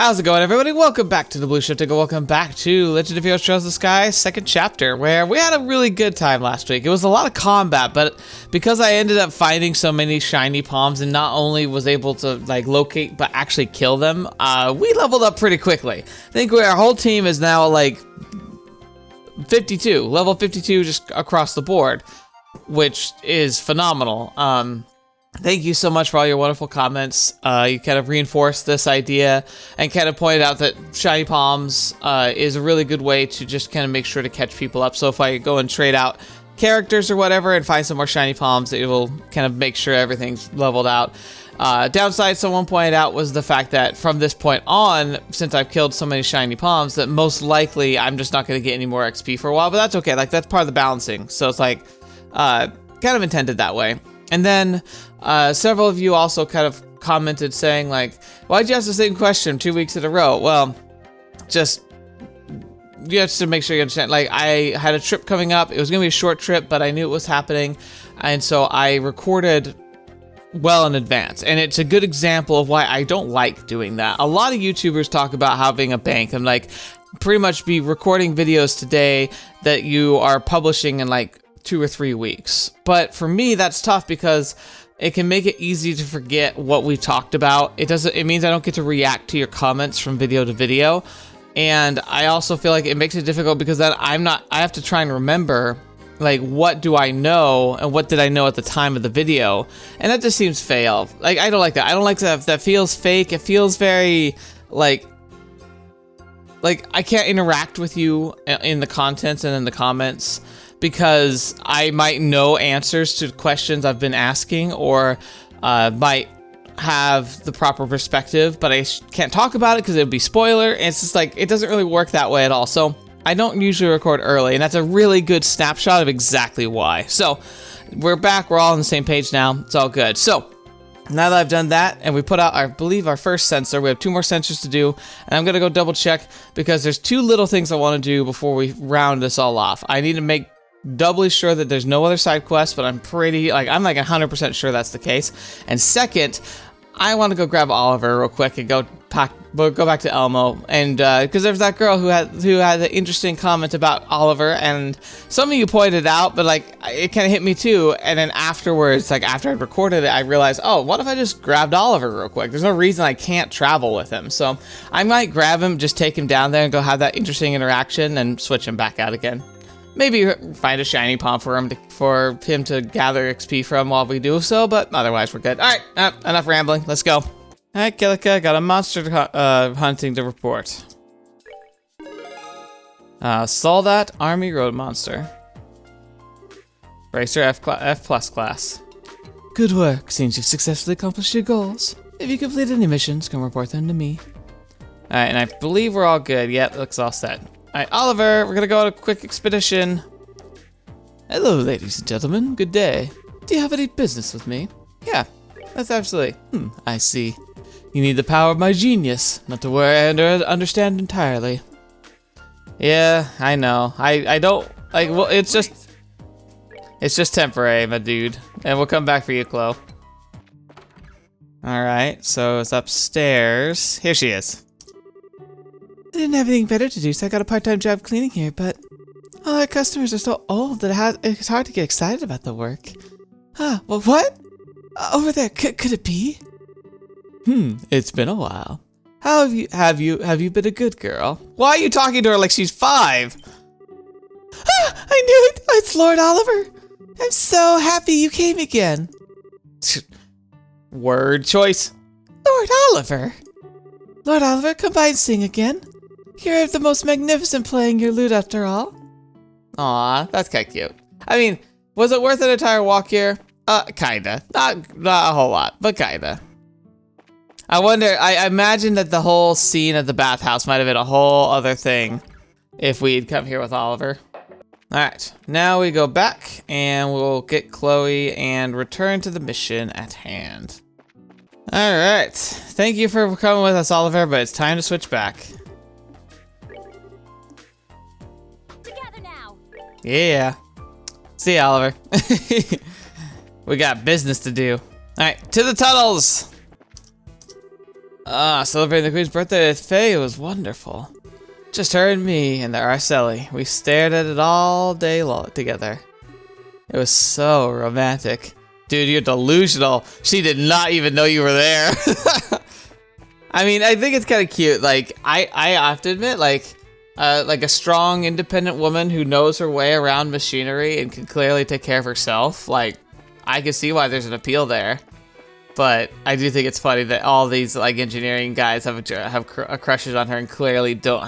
How's it going, everybody? Welcome back to TheBlueShifting, and welcome back to Legend of Heroes Trails of the Sky, second chapter, where we had a really good time last week. It was a lot of combat, but because I ended up finding so many shiny palms and not only was able to like locate, but actually kill them, we leveled up pretty quickly. I think our whole team is now like 52, level 52 just across the board, which is phenomenal. Thank you so much for all your wonderful comments. You kind of reinforced this idea and kind of pointed out that shiny palms is a really good way to just kind of make sure to catch people up. So if I go and trade out characters or whatever and find some more shiny palms, it will kind of make sure everything's leveled out. Downside someone pointed out was the fact that from this point on, since I've killed so many shiny palms, that most likely I'm just not going to get any more XP for a while, but that's okay. Like, that's part of the balancing. So it's like kind of intended that way. And then several of you also kind of commented saying like, why'd you ask the same question 2 weeks in a row? Well, just you have to make sure you understand. Like, I had a trip coming up. It was going to be a short trip, but I knew it was happening. And so I recorded well in advance. And it's a good example of why I don't like doing that. A lot of YouTubers talk about having a bank and like pretty much be recording videos today that you are publishing in like 2 or 3 weeks. But for me, that's tough because it can make it easy to forget what we talked about. It means I don't get to react to your comments from video to video. And I also feel like it makes it difficult because then I have to try and remember like, what do I know and what did I know at the time of the video? And that just seems fail. Like, I don't like that. I don't like that. That feels fake. It feels very like I can't interact with you in the contents and in the comments, because I might know answers to questions I've been asking, or might have the proper perspective, but I can't talk about it because it would be spoiler. And it's just like, it doesn't really work that way at all. So I don't usually record early, and that's a really good snapshot of exactly why. So we're back. We're all on the same page now. It's all good. So now that I've done that, and we put out, I believe, our first sensor, we have 2 more sensors to do, and I'm going to go double check because there's 2 little things I want to do before we round this all off. I need to make doubly sure that there's no other side quests, but I'm like 100% sure that's the case. And second, I want to go grab Oliver real quick and go back to Elmo, and because there's that girl who had the interesting comment about Oliver, and some of you pointed out, but like it kind of hit me too. And then afterwards, like after I recorded it, I realized, oh, what if I just grabbed Oliver real quick? There's no reason I can't travel with him, so I might grab him, just take him down there and go have that interesting interaction, and switch him back out again. Maybe find a shiny palm for him to gather XP from while we do so, but otherwise we're good. All right, enough rambling. Let's go. All right, Kilika, got a monster hunting to report. Saw that army road monster. Racer F+ class. Good work. Seems you've successfully accomplished your goals. If you complete any missions, come report them to me. All right, and I believe we're all good. Yep, looks all set. Alright, Oliver, we're gonna go on a quick expedition. Hello, ladies and gentlemen. Good day. Do you have any business with me? Yeah, that's absolutely. I see. You need the power of my genius. Not to worry, I understand entirely. Yeah, I know. I don't, like, well, it's just temporary, my dude. And we'll come back for you, Chloe. Alright, so it's upstairs. Here she is. I didn't have anything better to do, so I got a part-time job cleaning here, but all our customers are so old that it's hard to get excited about the work. Huh, well, what? Over there, could it be? It's been a while. How have you been a good girl? Why are you talking to her like she's 5? Ah, I knew it! It's Lord Oliver! I'm so happy you came again. Word choice. Lord Oliver? Lord Oliver, come by and sing again. You're the most magnificent playing your lute after all. Aw, that's kinda cute. I mean, was it worth an entire walk here? Kinda. Not a whole lot, but kinda. I wonder, I imagine that the whole scene at the bathhouse might have been a whole other thing if we'd come here with Oliver. Alright, now we go back and we'll get Chloe and return to the mission at hand. Alright, thank you for coming with us, Oliver, but it's time to switch back. Together now. Yeah. See ya, Oliver. We got business to do. Alright, to the tunnels! Celebrating the Queen's birthday with Faye was wonderful. Just her and me and the Araceli. We stared at it all day long together. It was so romantic. Dude, you're delusional. She did not even know you were there. I mean, I think it's kind of cute. Like, I have to admit, like a strong, independent woman who knows her way around machinery and can clearly take care of herself. Like, I can see why there's an appeal there. But I do think it's funny that all these like engineering guys have crushes on her and clearly do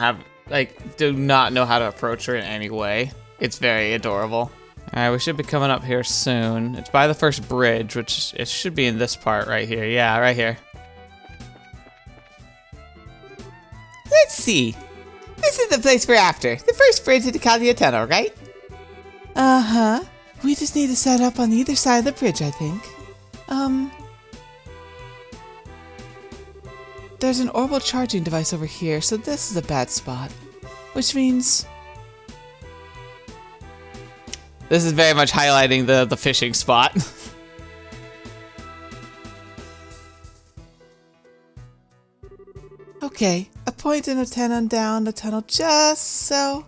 not know how to approach her in any way. It's very adorable. All right, we should be coming up here soon. It's by the first bridge, which it should be in this part right here. Yeah, right here. Let's see. This is the place we're after. The first bridge in the Kalia Tunnel, right? Uh-huh. We just need to set up on either side of the bridge, I think. There's an orbital charging device over here, so this is a bad spot. Which means... This is very much highlighting the fishing spot. Okay, a point and a 10 on down the tunnel just so...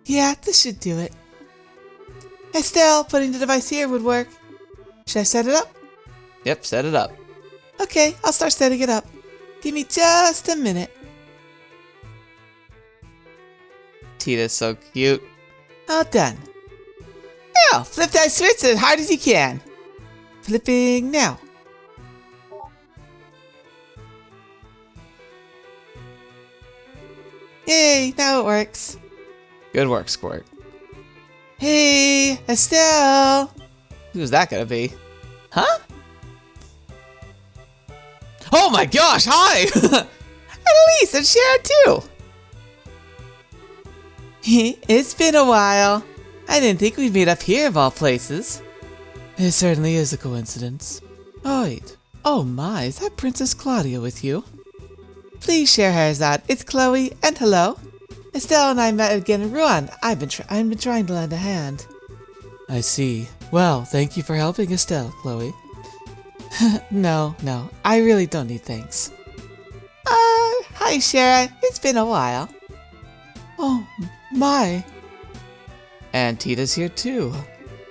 Yeah, this should do it. Estelle, putting the device here would work. Should I set it up? Yep, set it up. Okay, I'll start setting it up. Give me just a minute. Tita's so cute. All done. Now, flip that switch as hard as you can. Flipping now. Yay, now it works. Good work, Squirt. Hey, Estelle. Who's that gonna be? Huh? Oh my gosh, hi! Annalise and Sharon too. It's been a while. I didn't think we'd meet up here of all places. It certainly is a coincidence. Oh wait. Oh my, is that Princess Claudia with you? Please share hers out. It's Chloe, and hello. Estelle and I met again in Rouen. I've been trying to lend a hand. I see. Well, thank you for helping Estelle, Chloe. No, I really don't need thanks. Hi Shara, it's been a while. Oh, my. And Tita's here too.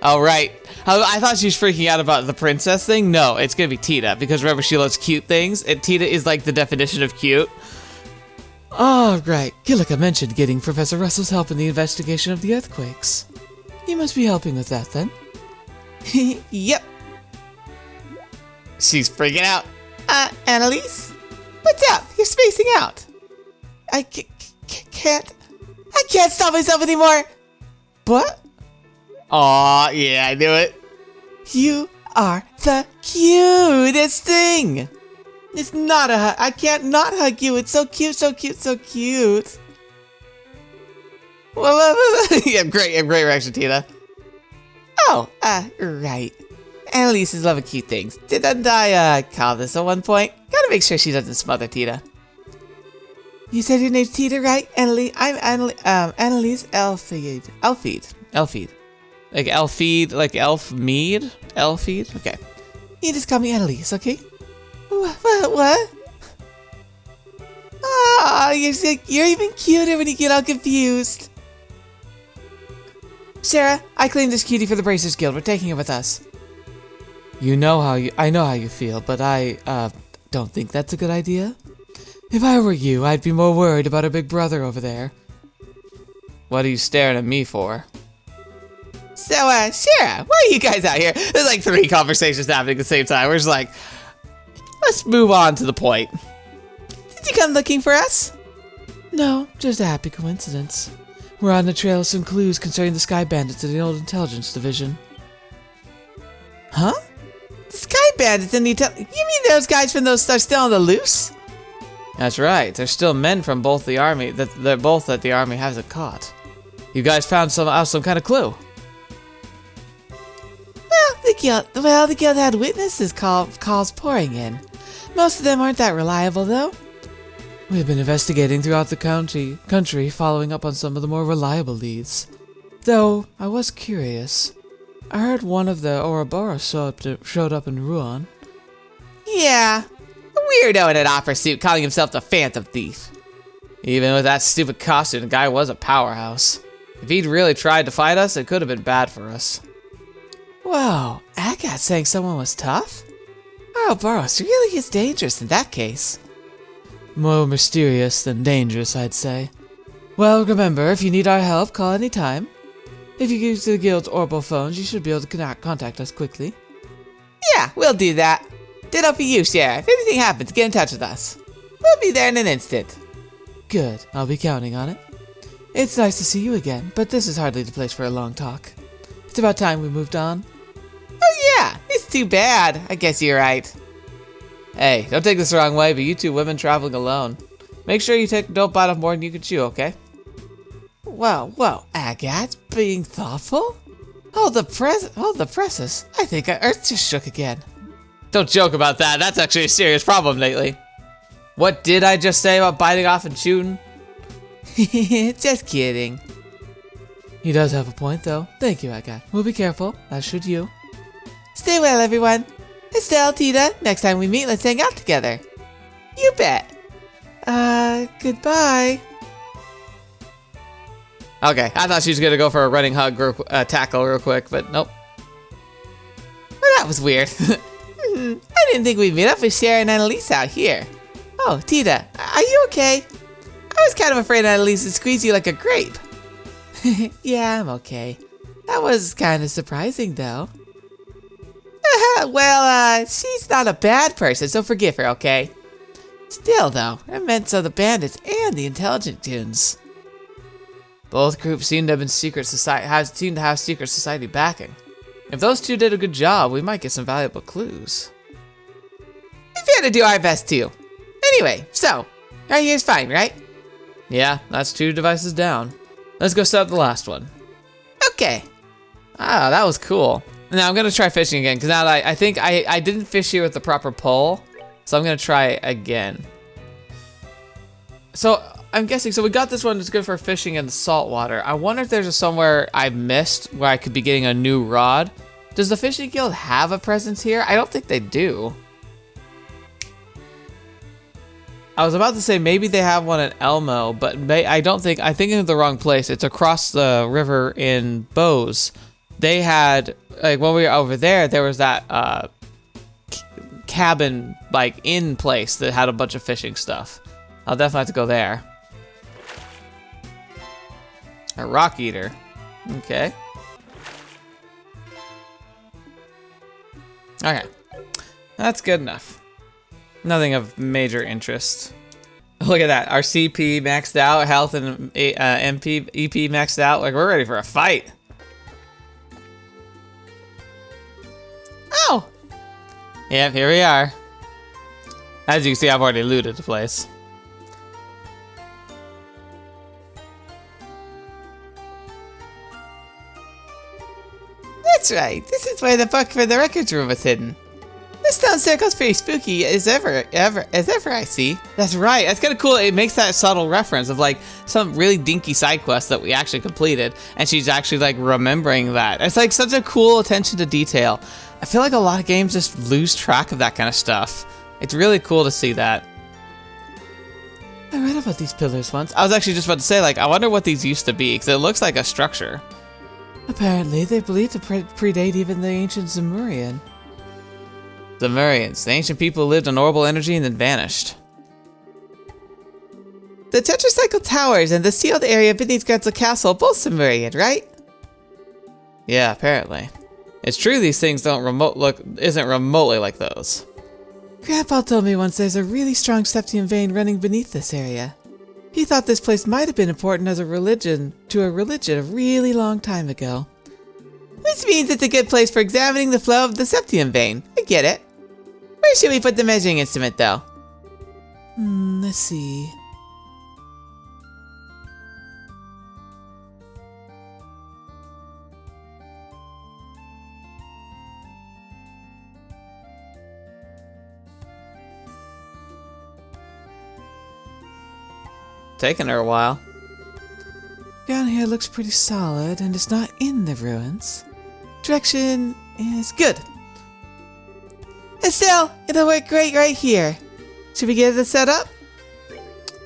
Oh, right. I thought she was freaking out about the princess thing. No, it's gonna be Tita, because remember she loves cute things, and Tita is like the definition of cute. Oh, right. Kilika mentioned getting Professor Russell's help in the investigation of the earthquakes. You must be helping with that then. Yep. She's freaking out. Annalise? What's up? You're spacing out. I can't stop myself anymore. What? Aw, yeah, I knew it. You are the cutest thing. It's not a hug. I can't not hug you. It's so cute, so cute, so cute. Yeah, great reaction, Tita. Oh, right. Annalise is loving cute things. Didn't I, call this at one point? Gotta make sure she doesn't smother Tita. You said your name's Tita, right? Annalise, I'm Annalise Elfeed. Like Elfeed, like Elfmead? Elfeed? Okay. You just call me Annalise, okay? What? Ah, you're even cuter when you get all confused. Sarah, I claimed this cutie for the Bracers Guild. We're taking her with us. I know how you feel, but I, don't think that's a good idea. If I were you, I'd be more worried about her big brother over there. What are you staring at me for? So, Sarah, why are you guys out here? There's like 3 conversations happening at the same time. We're just like, let's move on to the point. Did you come looking for us? No, just a happy coincidence. We're on the trail of some clues concerning the Sky Bandits in the old intelligence division. Huh? The Sky Bandits in the You mean those guys from those are still on the loose? That's right. There's still men from both the army that the army hasn't caught. You guys found some kind of clue. Well, the guild had witnesses calls pouring in. Most of them aren't that reliable, though. We've been investigating throughout the country, following up on some of the more reliable leads. Though, I was curious. I heard one of the Ouroboros showed up in Rouen. Yeah, weirdo in an opera suit calling himself the Phantom Thief. Even with that stupid costume, the guy was a powerhouse. If he'd really tried to fight us, it could have been bad for us. Whoa, Agat's saying someone was tough? Ouroboros really is dangerous in that case. More mysterious than dangerous, I'd say. Well, remember, if you need our help, call any time. If you use the guild's Orbital phones, you should be able to contact us quickly. Yeah, we'll do that. Ditto for you, Sheriff. If anything happens, get in touch with us. We'll be there in an instant. Good, I'll be counting on it. It's nice to see you again, but this is hardly the place for a long talk. It's about time we moved on. Oh yeah, it's too bad. I guess you're right. Hey, don't take this the wrong way, but you two women traveling alone. Make sure you don't bite off more than you can chew, okay? Whoa, Agat, being thoughtful? Hold the presses. I think our earth just shook again. Don't joke about that. That's actually a serious problem lately. What did I just say about biting off and chewing? Just kidding. He does have a point, though. Thank you, Agat. We'll be careful, as should you. Stay well, everyone. Estelle, Tita, next time we meet, let's hang out together. You bet. Goodbye. Okay, I thought she was gonna go for a running hug tackle real quick, but nope. Well, that was weird. I didn't think we'd meet up with Sharon and Annalise out here. Oh, Tita, are you okay? I was kind of afraid Annalise would squeeze you like a grape. Yeah, I'm okay. That was kind of surprising, though. Well, she's not a bad person, so forgive her, okay? Still, though, I meant so the bandits and the intelligent tunes. Both groups seem to have secret society backing. If those two did a good job, we might get some valuable clues. We've got to do our best too. Anyway, so right here's fine, right? Yeah, that's 2 devices down. Let's go set up the last one. Okay. Ah, that was cool. Now I'm gonna try fishing again, because now that I think I didn't fish here with the proper pole, so I'm gonna try again. So I'm guessing, so we got this one that's good for fishing in the salt water. I wonder if there's somewhere I missed where I could be getting a new rod. Does the fishing guild have a presence here? I don't think they do. I was about to say maybe they have one in Elmo, but I think in the wrong place. It's across the river in Bose. They had, like, when we were over there, there was that cabin, like, inn place that had a bunch of fishing stuff. I'll definitely have to go there. A rock eater. Okay. Okay. That's good enough. Nothing of major interest. Look at that. Our CP maxed out, health and MP, EP maxed out. Like, we're ready for a fight. Oh! Yep, here we are. As you can see, I've already looted the place. That's right. This is where the book for the records room was hidden. The stone circle's pretty spooky as ever I see. That's right. That's kind of cool. It makes that subtle reference of like some really dinky side quest that we actually completed, and she's actually like remembering that. It's like such a cool attention to detail. I feel like a lot of games just lose track of that kind of stuff. It's really cool to see that. I read about these pillars once. I was actually just about to say, like, I wonder what these used to be, because it looks like a structure. Apparently, they believe to predate even the ancient Zemurian. Zemurians, the ancient people who lived on orbital energy and then vanished. The tetracycle towers and the sealed area beneath Grancel Castle, both Zemurian, right? Yeah, apparently. It's true these things isn't remotely like those. Grandpa told me once there's a really strong septium vein running beneath this area. He thought this place might have been important as a religion a really long time ago. Which means it's a good place for examining the flow of the septium vein. I get it. Where should we put the measuring instrument, though? Let's see. Taking her a while. Down here looks pretty solid, and it's not in the ruins. Direction is good. Estelle, it'll work great right here. Should we get it set up?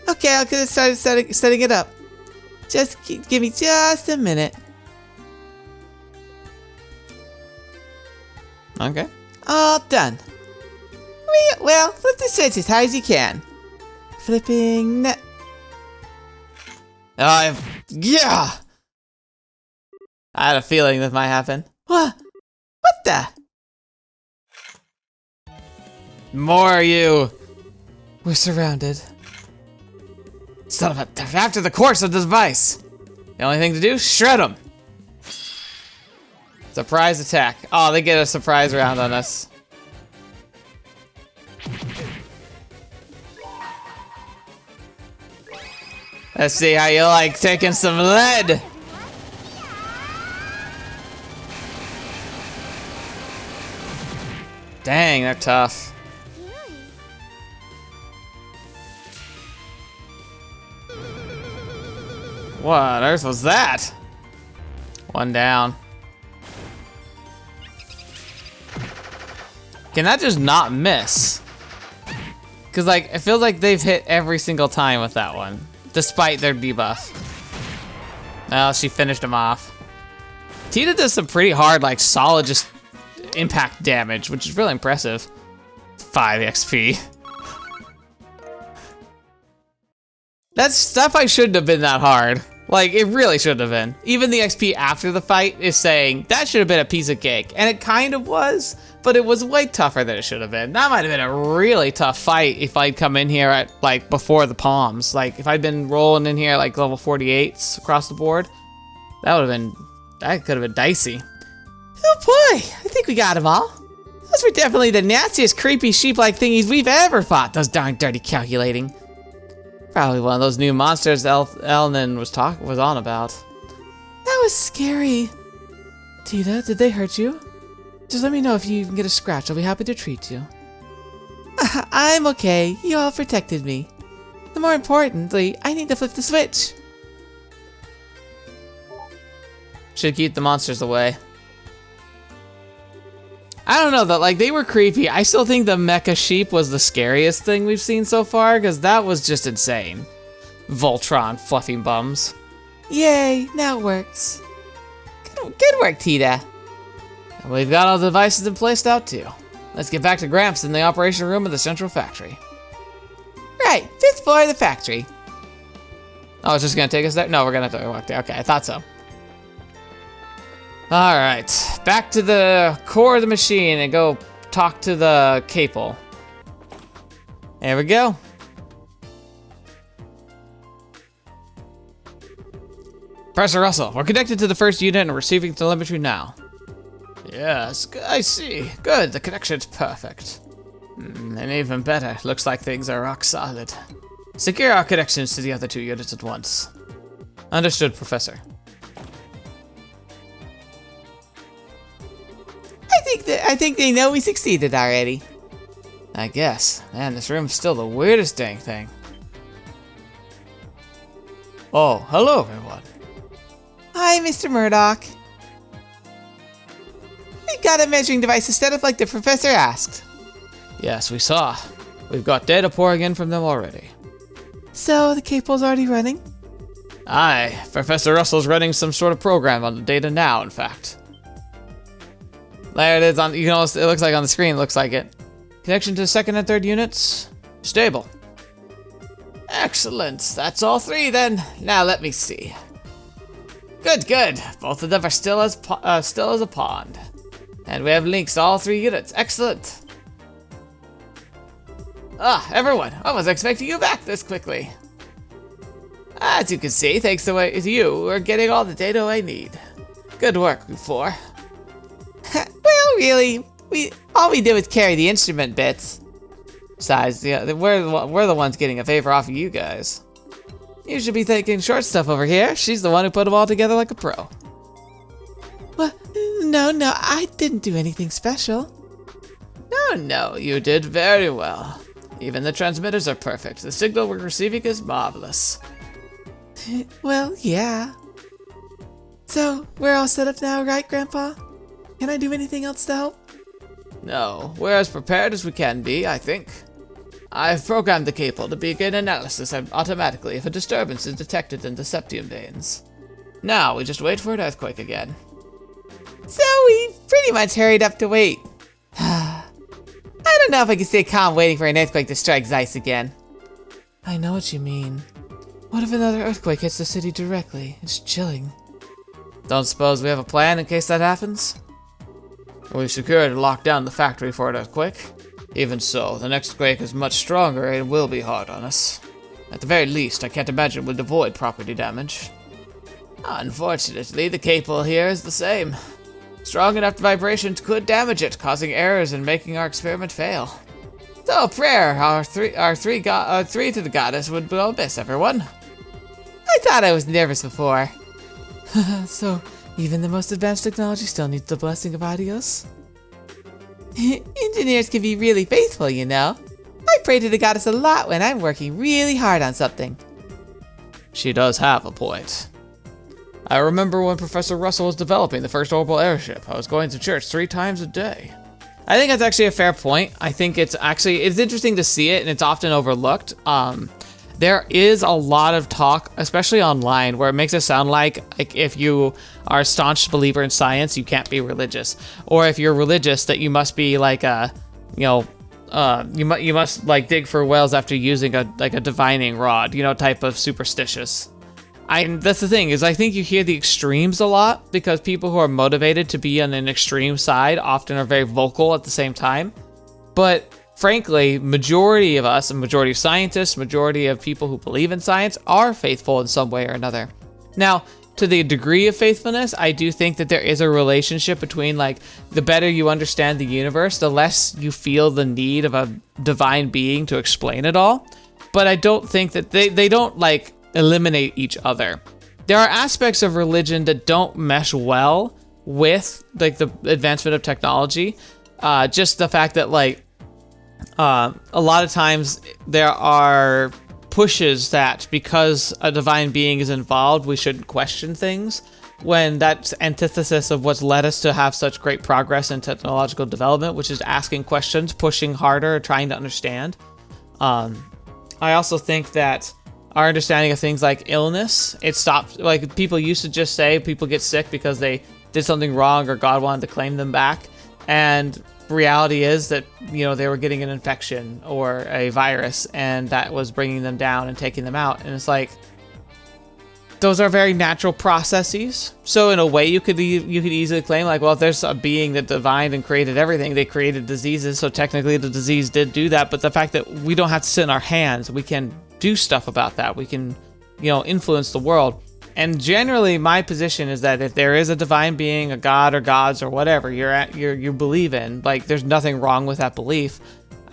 Okay, I'll get started setting it up. Just give me just a minute. Okay. All done. Well, flip the switch as high as you can. Flipping. Yeah! I had a feeling this might happen. What? What the? More you! We're surrounded. Son of a... After the course of the device! The only thing to do? Shred them! Surprise attack. Oh, they get a surprise round on us. Let's see how you like taking some lead! Dang, they're tough. What on earth was that? One down. Can that just not miss? Cause like, it feels like they've hit every single time with that one, despite their debuff. Well, she finished him off. Tita does some pretty hard, like solid, just impact damage, which is really impressive. 5 XP. That stuff I shouldn't have been that hard. Like, it really shouldn't have been. Even the XP after the fight is saying, that should have been a piece of cake. And it kind of was, but it was way tougher than it should have been. That might have been a really tough fight if I'd come in here at, like, before the palms. Like, if I'd been rolling in here, like, level 48s across the board, that could have been dicey. Oh boy, I think we got them all. Those were definitely the nastiest, creepy sheep-like thingies we've ever fought. Those darn dirty calculating. Probably one of those new monsters Elnan was on about. That was scary. Tita, did they hurt you? Just let me know if you can get a scratch. I'll be happy to treat you. I'm okay. You all protected me. But more importantly, I need to flip the switch. Should keep the monsters away. I don't know though, like they were creepy. I still think the mecha sheep was the scariest thing we've seen so far, because that was just insane. Voltron fluffing bums. Yay, now it works. Good work, Tita. And we've got all the devices in place now too. Let's get back to Gramps in the operation room of the central factory. Right, 5th floor of the factory. Oh, it's just gonna take us there? No, we're gonna have to walk there. Okay, I thought so. Alright, back to the core of the machine and go talk to the Capel. There we go. Professor Russell, we're connected to the first unit and receiving telemetry now. Yes, I see. Good, the connection's perfect. And even better, looks like things are rock solid. Secure our connections to the other 2 units at once. Understood, Professor. I think they know we succeeded already. I guess. Man, this room's still the weirdest dang thing. Oh, hello everyone. Hi, Mr. Murdoch. We got a measuring device set up like the professor asked. Yes, we saw. We've got data pouring in from them already. So, the Capel's already running? Aye, Professor Russell's running some sort of program on the data now, in fact. There it is on, you know, it looks like on the screen, it looks like it. Connection to 2nd and 3rd units, stable. Excellent, that's all 3 then. Now let me see. Good, good. Both of them are still as a pond. And we have links to all 3 units, excellent. Ah, everyone, I wasn't expecting you back this quickly. As you can see, thanks to you, we're getting all the data I need. Good work, you 4. Well, really, all we did was carry the instrument bits. Besides, yeah, we're the ones getting a favor off of you guys. You should be thanking Short Stuff over here. She's the one who put them all together like a pro. What? No, I didn't do anything special. No, you did very well. Even the transmitters are perfect. The signal we're receiving is marvelous. Well, yeah. So, we're all set up now, right, Grandpa? Can I do anything else to help? No, we're as prepared as we can be, I think. I've programmed the cable to begin analysis automatically if a disturbance is detected in the septium veins. Now we just wait for an earthquake again. So we pretty much hurried up to wait. I don't know if I can stay calm waiting for an earthquake to strike Zeiss again. I know what you mean. What if another earthquake hits the city directly? It's chilling. Don't suppose we have a plan in case that happens? We secured and locked down the factory for an earthquake. Even so, the next quake is much stronger and will be hard on us. At the very least, I can't imagine it would avoid property damage. Unfortunately, the cable here is the same. Strong enough vibrations could damage it, causing errors and making our experiment fail. So, prayer, our three to the goddess would miss everyone. I thought I was nervous before. So, even the most advanced technology still needs the blessing of Adios? Engineers can be really faithful, you know. I pray to the goddess a lot when I'm working really hard on something. She does have a point. I remember when Professor Russell was developing the first orbital airship, I was going to church 3 times a day. I think that's actually a fair point. I think it's interesting to see it, and it's often overlooked. There is a lot of talk, especially online, where it makes it sound like if you are a staunch believer in science, you can't be religious, or if you're religious, that you must be like you must like dig for wells after using a divining rod, type of superstitious. That's the thing, is I think you hear the extremes a lot because people who are motivated to be on an extreme side often are very vocal at the same time. But frankly, majority of us, a majority of scientists, majority of people who believe in science are faithful in some way or another. Now, to the degree of faithfulness, I do think that there is a relationship between the better you understand the universe, the less you feel the need of a divine being to explain it all. But I don't think that they don't eliminate each other. There are aspects of religion that don't mesh well with the advancement of technology. Just the fact that a lot of times there are pushes that because a divine being is involved, we shouldn't question things, when that's antithesis of what's led us to have such great progress in technological development, which is asking questions, pushing harder, trying to understand. I also think that our understanding of things like illness, it stopped. People used to just say people get sick because they did something wrong or God wanted to claim them back. And reality is that, they were getting an infection or a virus and that was bringing them down and taking them out. And it's those are very natural processes. So in a way you could easily claim if there's a being that divined and created everything, they created diseases. So technically the disease did do that. But the fact that we don't have to sit in our hands, we can do stuff about that. We can, influence the world. And generally, my position is that if there is a divine being, a god or gods or whatever you believe in, there's nothing wrong with that belief.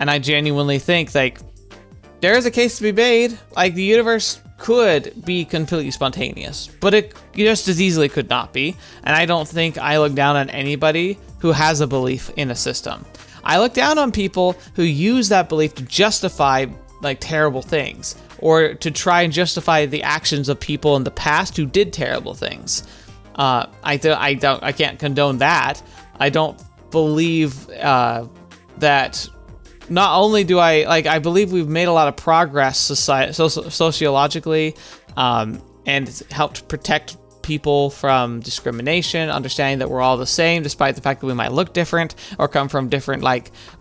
And I genuinely think there is a case to be made. The universe could be completely spontaneous, but it just as easily could not be. And I don't think I look down on anybody who has a belief in a system. I look down on people who use that belief to justify terrible things, or to try and justify the actions of people in the past who did terrible things. I can't condone that. I don't believe that. Not only do I believe we've made a lot of progress sociologically, and it's helped protect people from discrimination, understanding that we're all the same despite the fact that we might look different or come from different,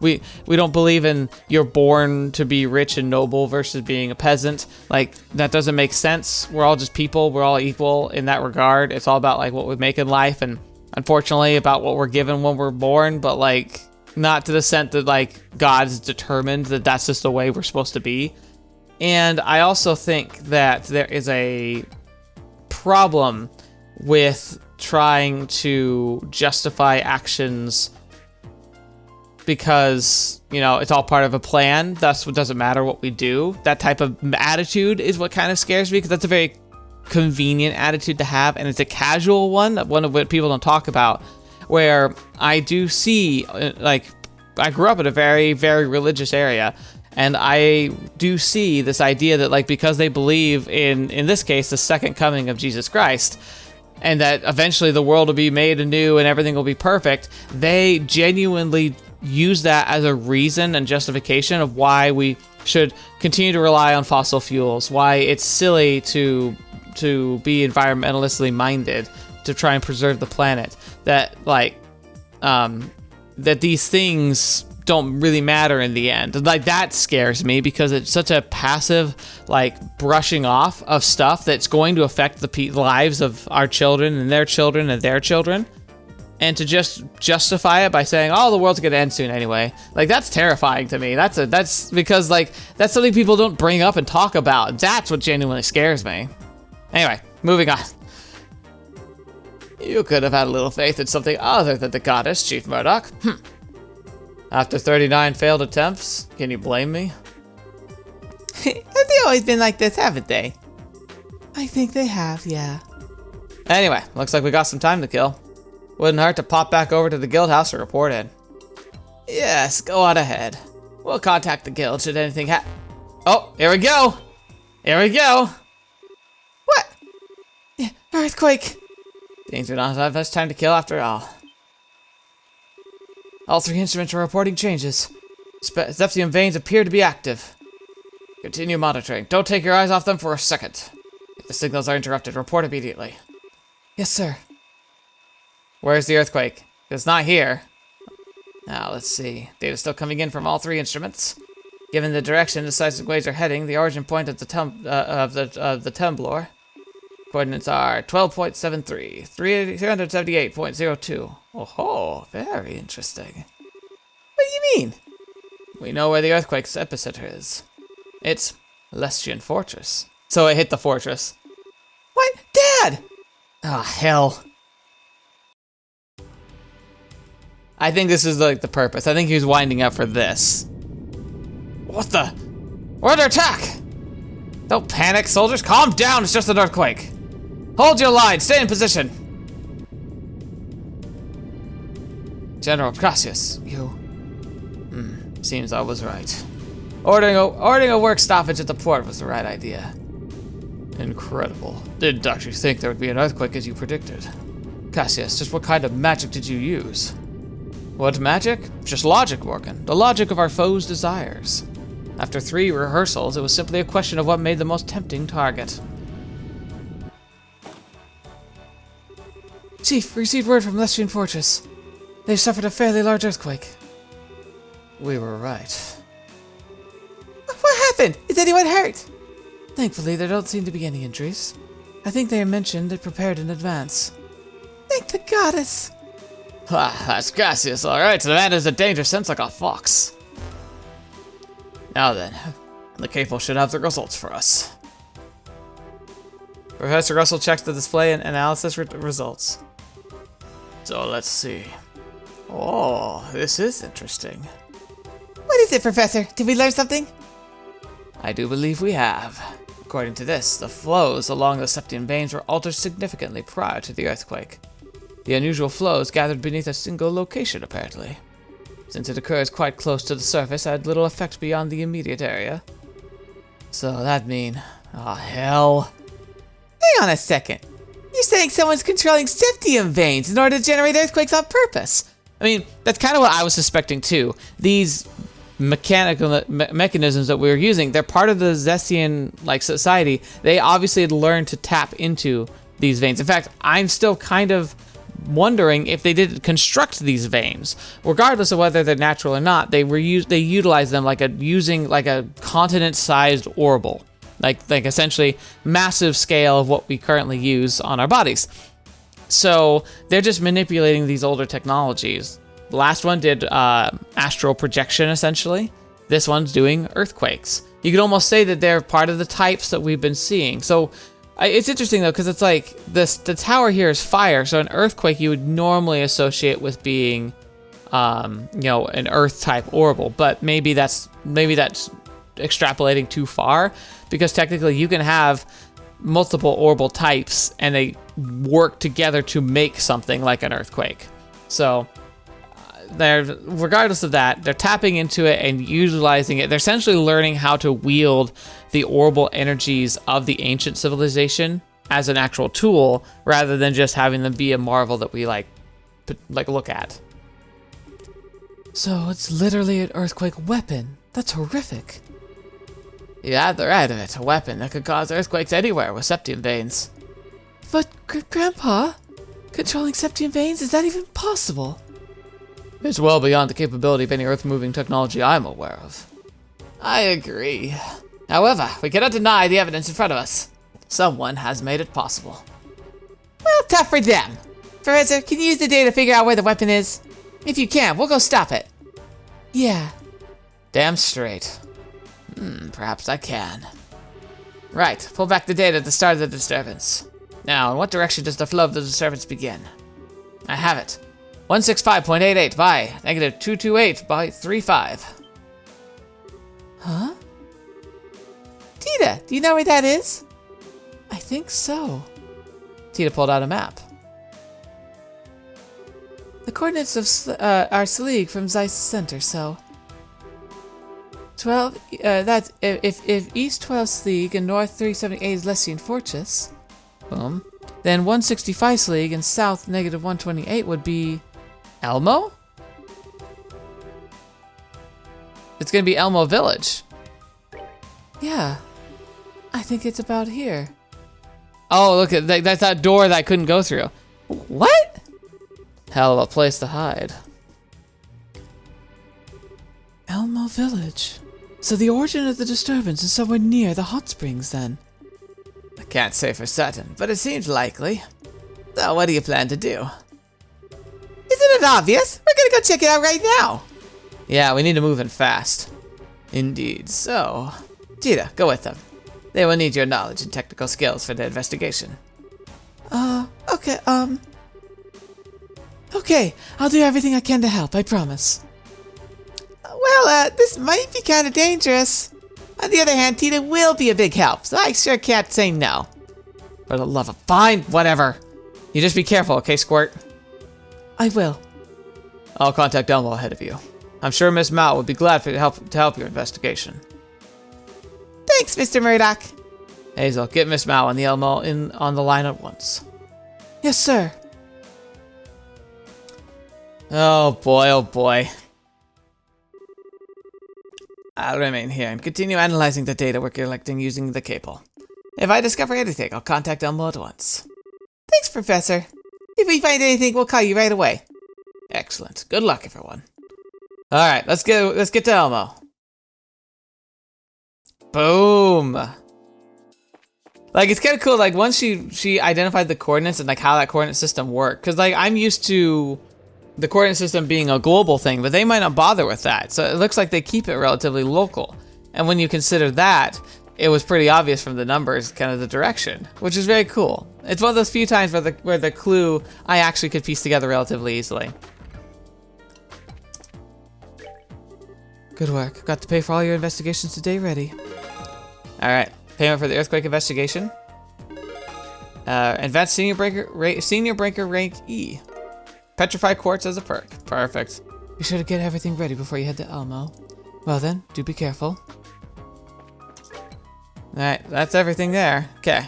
we don't believe in you're born to be rich and noble versus being a peasant. That doesn't make sense. We're all just people. We're all equal in that regard. It's all about what we make in life, and unfortunately about what we're given when we're born, but not to the extent that God's determined that that's just the way we're supposed to be. And I also think that there is a problem with trying to justify actions because it's all part of a plan. That's what doesn't matter what we do. That type of attitude is what kind of scares me, because that's a very convenient attitude to have, and it's a casual one of what people don't talk about, where I do see I grew up in a very, very religious area, and I do see this idea that because they believe in this case, the second coming of Jesus Christ, and that eventually the world will be made anew and everything will be perfect, they genuinely use that as a reason and justification of why we should continue to rely on fossil fuels, why it's silly to be environmentally minded, to try and preserve the planet, that like that these things don't really matter in the end. Like, that scares me because it's such a passive, like, brushing off of stuff that's going to affect the lives of our children and their children and their children. And to just justify it by saying, oh, the world's gonna end soon anyway. Like, that's terrifying to me. That's because, like, that's something people don't bring up and talk about. That's what genuinely scares me. Anyway, moving on. You could have had a little faith in something other than the goddess, Chief Murdoch. After 39 failed attempts, can you blame me? Have they always been like this, haven't they? I think they have, yeah. Anyway, looks like we got some time to kill. Wouldn't hurt to pop back over to the guild house to report in. Yes, go on ahead. We'll contact the guild should anything Oh, here we go! Here we go! What? Earthquake! Things do not have much time to kill after all. All 3 instruments are reporting changes. Zeptium veins appear to be active. Continue monitoring. Don't take your eyes off them for a second. If the signals are interrupted, report immediately. Yes, sir. Where's the earthquake? It's not here. Now, let's see. Data still coming in from all 3 instruments. Given the direction the seismic waves are heading, the origin point of the temblor coordinates are 12.73, 378.02. Oh, very interesting. What do you mean? We know where the earthquake's epicenter is. It's Lestian Fortress. So it hit the fortress. What? Dad! Ah, hell. I think this is like the purpose. I think he was winding up for this. What the? We're under attack! Don't panic, soldiers. Calm down. It's just an earthquake. Hold your line. Stay in position. General Gracias, you... seems I was right. Ordering a work stoppage at the port was the right idea. Incredible. Didn't actually think there would be an earthquake as you predicted. Cassius, just what kind of magic did you use? What magic? Just logic, Morgan. The logic of our foe's desires. After 3 rehearsals, it was simply a question of what made the most tempting target. Chief, we received word from Lestian Fortress. They've suffered a fairly large earthquake. We were right. What happened? Is anyone hurt? Thankfully, there don't seem to be any injuries. I think they mentioned it prepared in advance. Thank the goddess. That's Cassius, alright. The man has a dangerous sense like a fox. Now then, the capo should have the results for us. Professor Russell checks the display and analysis results. So let's see. Oh, this is interesting. What is it, Professor? Did we learn something? I do believe we have. According to this, the flows along the Septian veins were altered significantly prior to the earthquake. The unusual flows gathered beneath a single location, apparently. Since it occurs quite close to the surface, had little effect beyond the immediate area. So that mean... oh, hell. Hang on a second. You're saying someone's controlling septium veins in order to generate earthquakes on purpose? I mean, that's kind of what I was suspecting too. These mechanical mechanisms that we were using, they're part of the Zestian society. They obviously had learned to tap into these veins. In fact, I'm still kind of wondering if they didn't construct these veins, regardless of whether they're natural or not. They utilize them using a continent-sized orbital, like essentially massive scale of what we currently use on our bodies. So they're just manipulating these older technologies. The last one did astral projection, essentially. This one's doing earthquakes. You could almost say that they're part of the types that we've been seeing. So it's interesting though, because it's like the tower here is fire, so an earthquake you would normally associate with being, an Earth type orbital. But maybe that's extrapolating too far, because technically you can have multiple orbital types and they work together to make something like an earthquake. So regardless of that, they're tapping into it and utilizing it. They're essentially learning how to wield the orbital energies of the ancient civilization as an actual tool, rather than just having them be a marvel that we look at. So it's literally an earthquake weapon. That's horrific. You have the right of it, a weapon that could cause earthquakes anywhere with septium veins. But, Grandpa, controlling septium veins, is that even possible? It's well beyond the capability of any earth-moving technology I'm aware of. I agree. However, we cannot deny the evidence in front of us. Someone has made it possible. Well, tough for them. Professor, can you use the data to figure out where the weapon is? If you can, we'll go stop it. Yeah. Damn straight. Perhaps I can. Right, pull back the data at the start of the disturbance. Now, in what direction does the flow of the disturbance begin? I have it. 165.88 by -228 by 35. Huh? Tita, do you know where that is? I think so. Tita pulled out a map. The coordinates of are Selig from Zeiss's center, so 12. That's if east 12 Selig and north 378 is Lessian Fortress. Boom. Then 165 Selig and south -128 would be Elmo? It's gonna be Elmo Village. Yeah, I think it's about here. Oh, look at that's that door that I couldn't go through. What? Hell of a place to hide. Elmo Village. So the origin of the disturbance is somewhere near the hot springs, then? I can't say for certain, but it seems likely. So what do you plan to do? Isn't it obvious? We're gonna go check it out right now. Yeah, we need to move in fast. Indeed, so... Tita, go with them. They will need your knowledge and technical skills for the investigation. Okay, Okay, I'll do everything I can to help, I promise. Well, this might be kind of dangerous. On the other hand, Tita will be a big help, so I sure can't say no. For the love of... Fine, whatever. You just be careful, okay, Squirt? I will. I'll contact Elmo ahead of you. I'm sure Miss Mao would be glad to help your investigation. Thanks, Mr. Murdoch. Hazel, get Miss Mao and the Elmo on the line at once. Yes, sir. Oh boy, oh boy. I'll remain here and continue analyzing the data we're collecting using the cable. If I discover anything, I'll contact Elmo at once. Thanks, Professor. If we find anything, we'll call you right away. Excellent. Good luck, everyone. All right, let's get to Elmo. Boom. Like, it's kind of cool. Like, once she identified the coordinates and like how that coordinate system worked, because like I'm used to the coordinate system being a global thing, but they might not bother with that. So it looks like they keep it relatively local. And when you consider that, it was pretty obvious from the numbers, kind of the direction, which is very cool. It's one of those few times where the clue I actually could piece together relatively easily. Good work. Got to pay for all your investigations today ready. All right, payment for the earthquake investigation. Advanced senior breaker rank E. Petrified quartz as a perk. Perfect. Be sure to get everything ready before you head to Elmo. Well then, do be careful. Alright, that's everything there. Okay.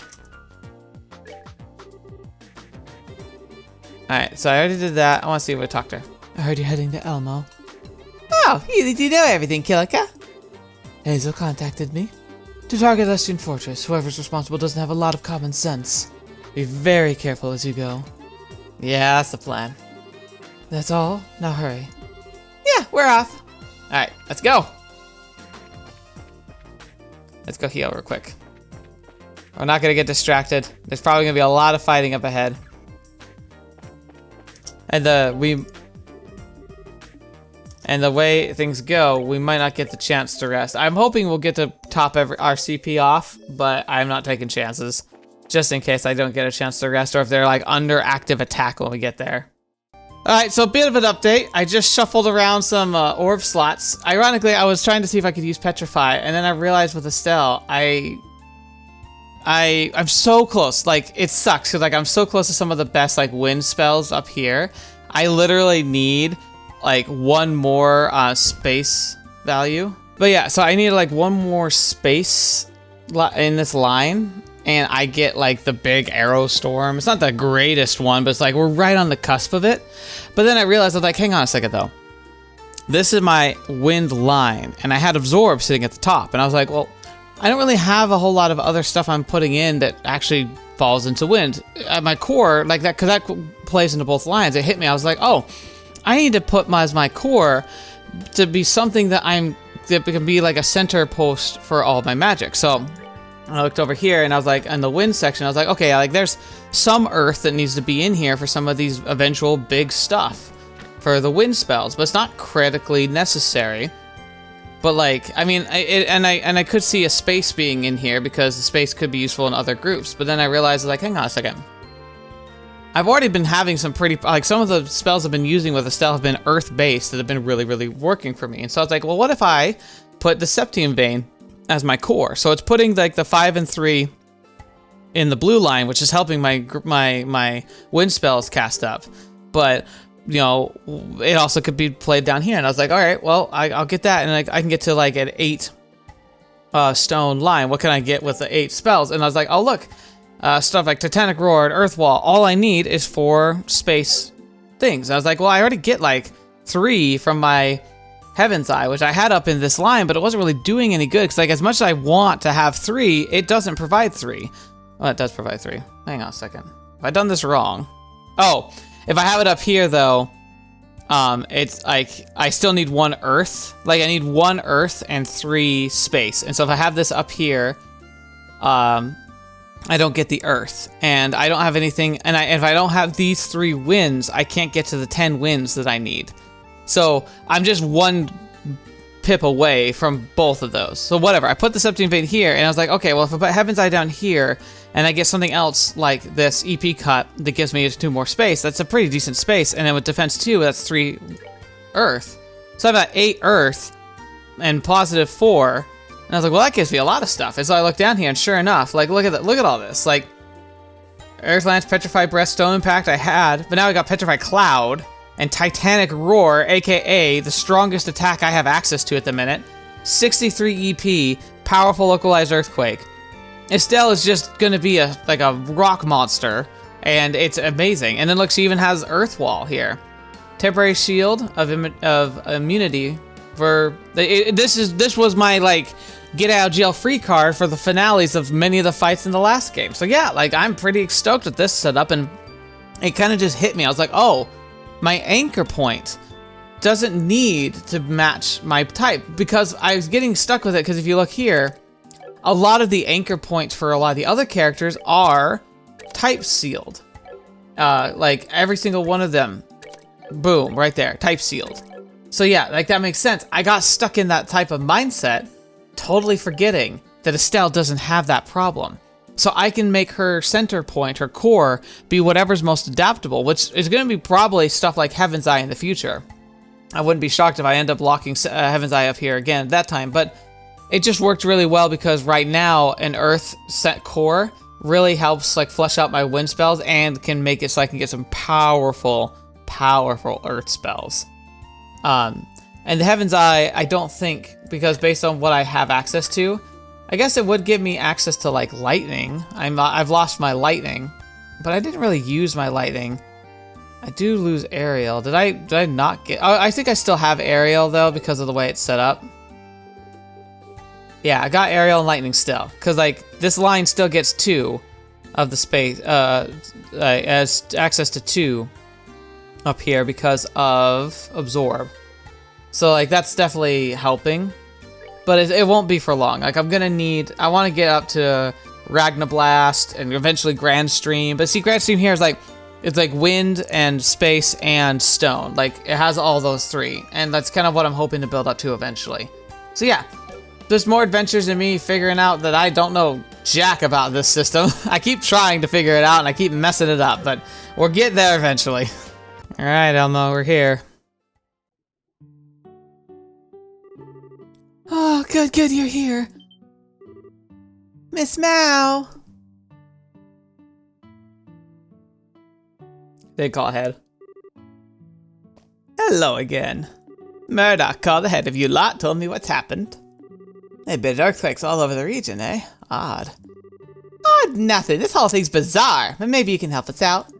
Alright, so I already did that. I want to see if we talked to her. I heard you're heading to Elmo. Oh, you do know everything, Kilika. Hazel contacted me. To target Lestian Fortress, whoever's responsible doesn't have a lot of common sense. Be very careful as you go. Yeah, that's the plan. That's all. Now hurry. Yeah, we're off. Alright, let's go. Let's go heal real quick. We're not going to get distracted. There's probably going to be a lot of fighting up ahead. And the way things go, we might not get the chance to rest. I'm hoping we'll get to top our CP off, but I'm not taking chances. Just in case I don't get a chance to rest, or if they're like under active attack when we get there. Alright, so a bit of an update. I just shuffled around some orb slots. Ironically, I was trying to see if I could use Petrify, and then I realized with Estelle, I'm so close. Like, it sucks, because like, I'm so close to some of the best like wind spells up here. I literally need like one more space value. But yeah, so I need like one more space in this line, and I get like the big arrow storm. It's not the greatest one, but it's like we're right on the cusp of it. But then I realized, I was like, hang on a second though. This is my wind line, and I had absorb sitting at the top, and I was like, well, I don't really have a whole lot of other stuff I'm putting in that actually falls into wind. At my core, like that, because that plays into both lines, it hit me. I was like, oh, I need to put as my core to be something that can be like a center post for all of my magic. So I looked over here and I was like, in the wind section, I was like, okay, like there's some earth that needs to be in here for some of these eventual big stuff for the wind spells, but it's not critically necessary. But like, I mean, I could see a space being in here because the space could be useful in other groups. But then I realized, like, hang on a second. I've already been having some pretty, like, some of the spells I've been using with Estelle have been earth-based that have been really, really working for me. And so I was like, well, what if I put the Septium Vein as my core? So it's putting like the 5 and 3 in the blue line, which is helping my wind spells cast up. But you know, it also could be played down here. And I was like, all right, well, I'll get that. And like, I can get to like an 8 stone line. What can I get with the 8 spells? And I was like, oh, look, stuff like Titanic Roar and Earth Wall. All I need is 4 space things. And I was like, well, I already get like 3 from my Heaven's Eye, which I had up in this line, but it wasn't really doing any good. Because like, as much as I want to have 3, it doesn't provide 3. Well, it does provide 3. Hang on a second. Have I done this wrong? Oh, if I have it up here, though, it's like I still need 1 earth. Like I need 1 earth and 3 space. And so if I have this up here, I don't get the earth, and I don't have anything. And if I don't have these 3 winds, I can't get to the 10 winds that I need. So I'm just 1 pip away from both of those. So whatever. I put the Septium Vein here, and I was like, okay, well, if I put Heaven's Eye down here, and I get something else like this EP cut that gives me 2 more space, that's a pretty decent space. And then with defense 2, that's 3 earth. So I've got 8 earth and positive 4. And I was like, well, that gives me a lot of stuff. And so I look down here, and sure enough, like, look at all this. Like, Earth Lance, Petrified Breath, Stone Impact I had, but now I got Petrified Cloud and Titanic Roar, aka the strongest attack I have access to at the minute. 63 EP, powerful localized earthquake. Estelle is just gonna be like a rock monster, and it's amazing. And then look, she even has Earth Wall here. Temporary shield of immunity for this was my like get out of jail free card for the finales of many of the fights in the last game. So yeah, like I'm pretty stoked with this setup, and it kind of just hit me. I was like, oh, my anchor point doesn't need to match my type, because I was getting stuck with it. Because if you look here, a lot of the anchor points for a lot of the other characters are type sealed. Like every single one of them, boom, right there, type sealed. So yeah, like that makes sense. I got stuck in that type of mindset, totally forgetting that Estelle doesn't have that problem. So I can make her center point, her core, be whatever's most adaptable, which is going to be probably stuff like Heaven's Eye in the future. I wouldn't be shocked if I end up locking Heaven's Eye up here again at that time, but it just worked really well because right now an Earth set core really helps like flesh out my wind spells and can make it so I can get some powerful Earth spells. And the Heaven's Eye, I don't think, because based on what I have access to, I guess it would give me access to like lightning. I've lost my lightning, but I didn't really use my lightning. I do lose aerial. Did I not get? Oh, I think I still have aerial though because of the way it's set up. Yeah, I got aerial and lightning still, because like this line still gets 2 of the space, as access to 2 up here because of absorb. So like that's definitely helping, but it won't be for long. Like I want to get up to Ragnablast and eventually Grand Stream. But see, Grand Stream here is like, it's like wind and space and stone. Like it has all those 3, and that's kind of what I'm hoping to build up to eventually. So yeah. There's more adventures in me figuring out that I don't know jack about this system. I keep trying to figure it out and I keep messing it up, but we'll get there eventually. All right, Elmo, we're here. Oh, good, you're here. Miss Mao. They call ahead. Hello again. Murdoch called ahead of you lot, told me what's happened. They've been earthquakes all over the region, eh? Odd. Odd nothing. This whole thing's bizarre, but maybe you can help us out.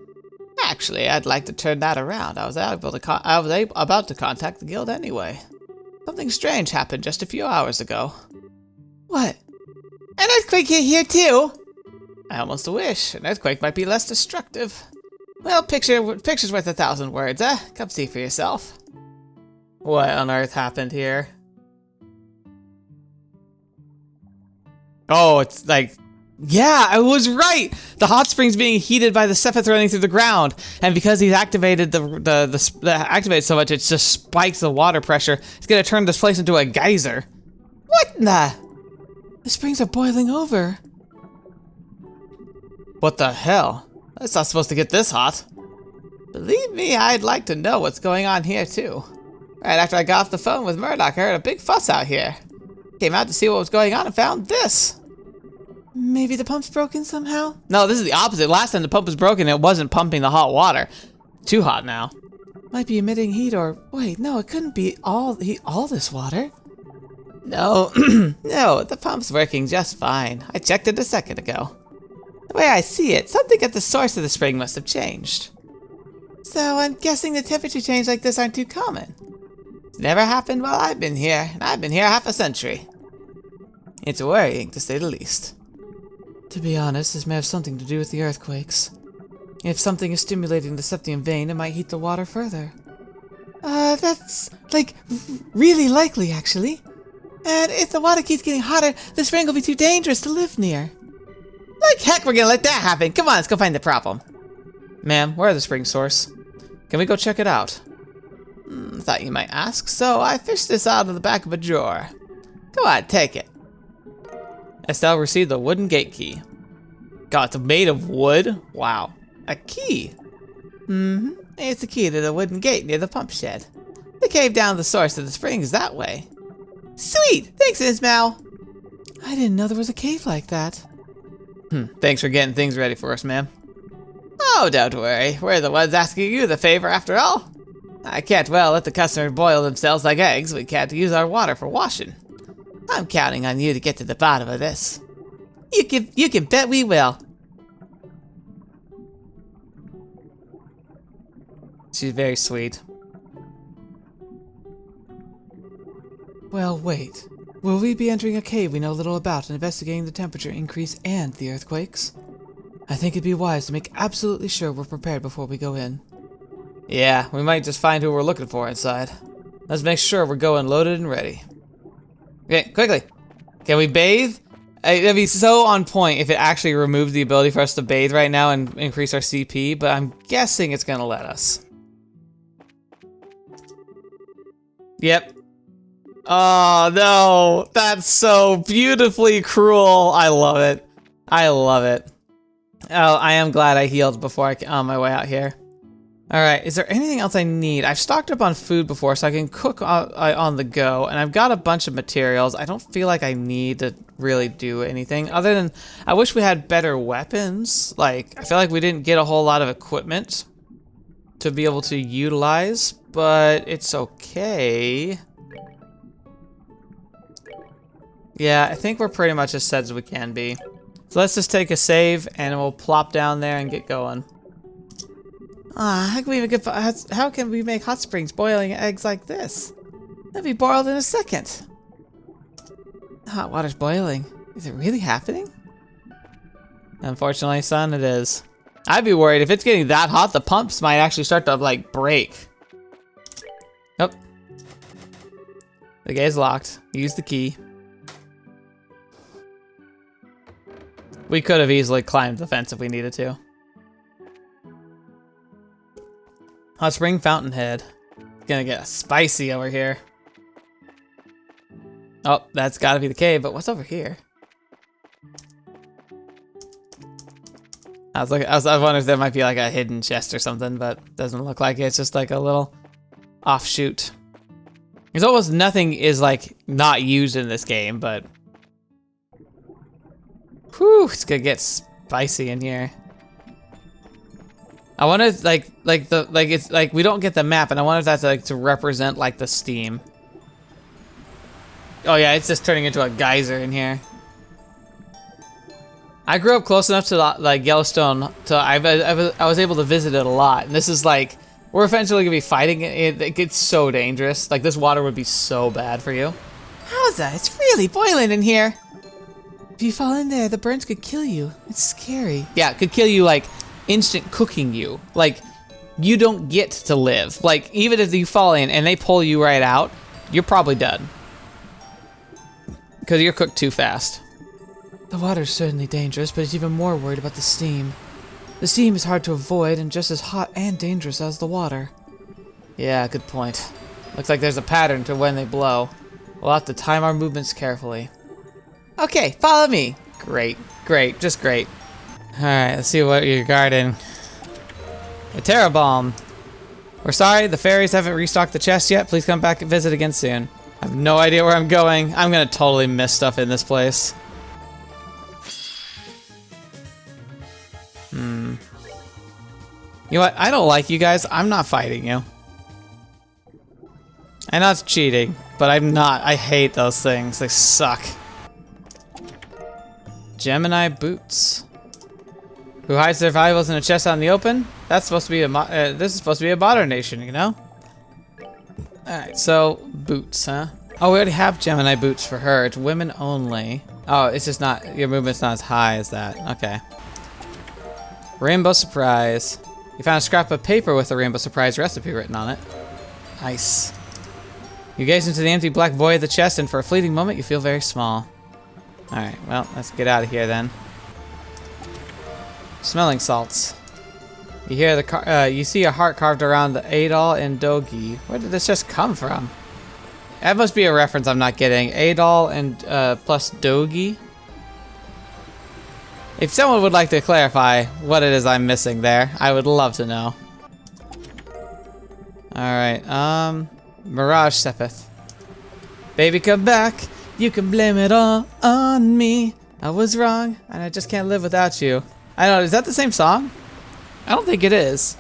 Actually, I'd like to turn that around. I was about to contact the guild anyway. Something strange happened just a few hours ago. What? An earthquake hit here too. I almost wish. An earthquake might be less destructive. Well, picture's worth 1,000 words, eh? Come see for yourself. What on earth happened here? Oh, it's like... Yeah, I was right! The hot spring's being heated by the sepith running through the ground, and because he's activated activated so much, it just spikes the water pressure. It's gonna turn this place into a geyser. What in the? The springs are boiling over. What the hell? It's not supposed to get this hot. Believe me, I'd like to know what's going on here too. Right after I got off the phone with Murdoch, I heard a big fuss out here. Came out to see what was going on and found this. Maybe the pump's broken somehow? No, this is the opposite. Last time the pump was broken, it wasn't pumping the hot water. Too hot now. Might be emitting heat or... Wait, no, it couldn't be all this water. No, no, the pump's working just fine. I checked it a second ago. The way I see it, something at the source of the spring must have changed. So I'm guessing the temperature changes like this aren't too common. It's never happened while I've been here, and I've been here half a century. It's worrying, to say the least. To be honest, this may have something to do with the earthquakes. If something is stimulating the septium vein, it might heat the water further. That's, like, really likely, actually. And if the water keeps getting hotter, the spring will be too dangerous to live near. Like heck, we're gonna let that happen. Come on, let's go find the problem. Ma'am, where's the spring source? Can we go check it out? Thought you might ask, so I fished this out of the back of a drawer. Go on, take it. Estelle received the wooden gate key. God, it's made of wood? Wow. A key? It's the key to the wooden gate near the pump shed. The cave down to the source of the spring is that way. Sweet! Thanks, Ismail. I didn't know there was a cave like that. Thanks for getting things ready for us, ma'am. Oh, don't worry. We're the ones asking you the favor after all. I can't well let the customers boil themselves like eggs. We can't use our water for washing. I'm counting on you to get to the bottom of this. You can bet we will. She's very sweet. Well, wait. Will we be entering a cave we know little about and investigating the temperature increase and the earthquakes? I think it'd be wise to make absolutely sure we're prepared before we go in. Yeah, we might just find who we're looking for inside. Let's make sure we're going loaded and ready. Okay, quickly. Can we bathe? It'd be so on point if it actually removed the ability for us to bathe right now and increase our CP, but I'm guessing it's gonna let us. Yep. Oh no, that's so beautifully cruel. I love it. I love it. Oh, I am glad I healed before on my way out here. All right, is there anything else I need? I've stocked up on food before, so I can cook on the go, and I've got a bunch of materials. I don't feel like I need to really do anything other than I wish we had better weapons. Like, I feel like we didn't get a whole lot of equipment to be able to utilize, but it's okay. Yeah, I think we're pretty much as set as we can be. So let's just take a save, and we'll plop down there and get going. How can we make hot springs boiling eggs like this? They'll be boiled in a second. Hot water's boiling. Is it really happening? Unfortunately, son, it is. I'd be worried if it's getting that hot, the pumps might actually start to, like, break. Nope. The gate's locked. Use the key. We could have easily climbed the fence if we needed to. Hot spring fountainhead. Gonna get spicy over here. Oh, that's gotta be the cave, but what's over here? I was wondering if there might be like a hidden chest or something, but doesn't look like it. It's just like a little offshoot. There's almost nothing is like not used in this game, but whew, it's gonna get spicy in here. I wonder if it's like we don't get the map, and I wonder if that's like to represent like the steam. Oh yeah, it's just turning into a geyser in here. I grew up close enough to like Yellowstone, to I was able to visit it a lot, and this is like we're eventually gonna be fighting it. It gets so dangerous. Like this water would be so bad for you. How's that? It's really boiling in here. If you fall in there, the burns could kill you. It's scary. Yeah, it could kill you, like, instant cooking you. Like, you don't get to live. Like, even if you fall in and they pull you right out, you're probably done. Because you're cooked too fast. The water's certainly dangerous, but it's even more worried about the steam. The steam is hard to avoid and just as hot and dangerous as the water. Yeah, good point. Looks like there's a pattern to when they blow. We'll have to time our movements carefully. Okay, follow me. Great, great, just great. Alright, let's see what you're guarding. A Terra Bomb. We're sorry, the fairies haven't restocked the chest yet. Please come back and visit again soon. I have no idea where I'm going. I'm gonna totally miss stuff in this place. You know what? I don't like you guys. I'm not fighting you. I know it's cheating, but I'm not. I hate those things. They suck. Gemini boots. Who hides their valuables in a chest out in the open? That's supposed to be a this is supposed to be a modern nation, you know? Alright, so boots, huh? Oh, we already have Gemini boots for her. It's women only. Oh, it's just not, your movement's not as high as that. Okay. Rainbow Surprise. You found a scrap of paper with a Rainbow Surprise recipe written on it. Nice. You gaze into the empty black void of the chest, and for a fleeting moment, you feel very small. Alright, well, let's get out of here then. Smelling salts. You hear the you see a heart carved around the Adol and Dogi. Where did this just come from? That must be a reference I'm not getting. Adol and plus Dogi. If someone would like to clarify what it is I'm missing there, I would love to know. Alright, Mirage Sepith. Baby, come back. You can blame it all on me. I was wrong, and I just can't live without you. I don't know, is that the same song? I don't think it is.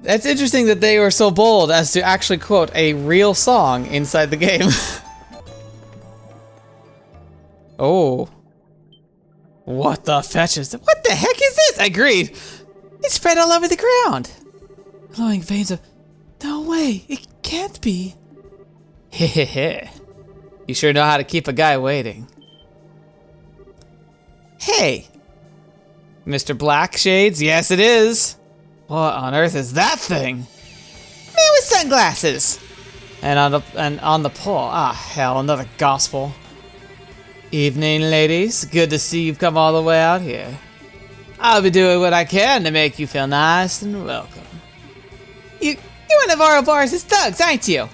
It's interesting that they were so bold as to actually quote a real song inside the game. Oh. What the fetches? What the heck is this? Agreed. It's spread all over the ground. Glowing veins of... No way, it can't be. Hehehe. You sure know how to keep a guy waiting. Hey. Mr. Black Shades? Yes, it is. What on earth is that thing? Man with sunglasses. And on the pole. Ah, hell, another gospel. Evening, ladies. Good to see you've come all the way out here. I'll be doing what I can to make you feel nice and welcome. You're one of our bars' thugs, aren't you?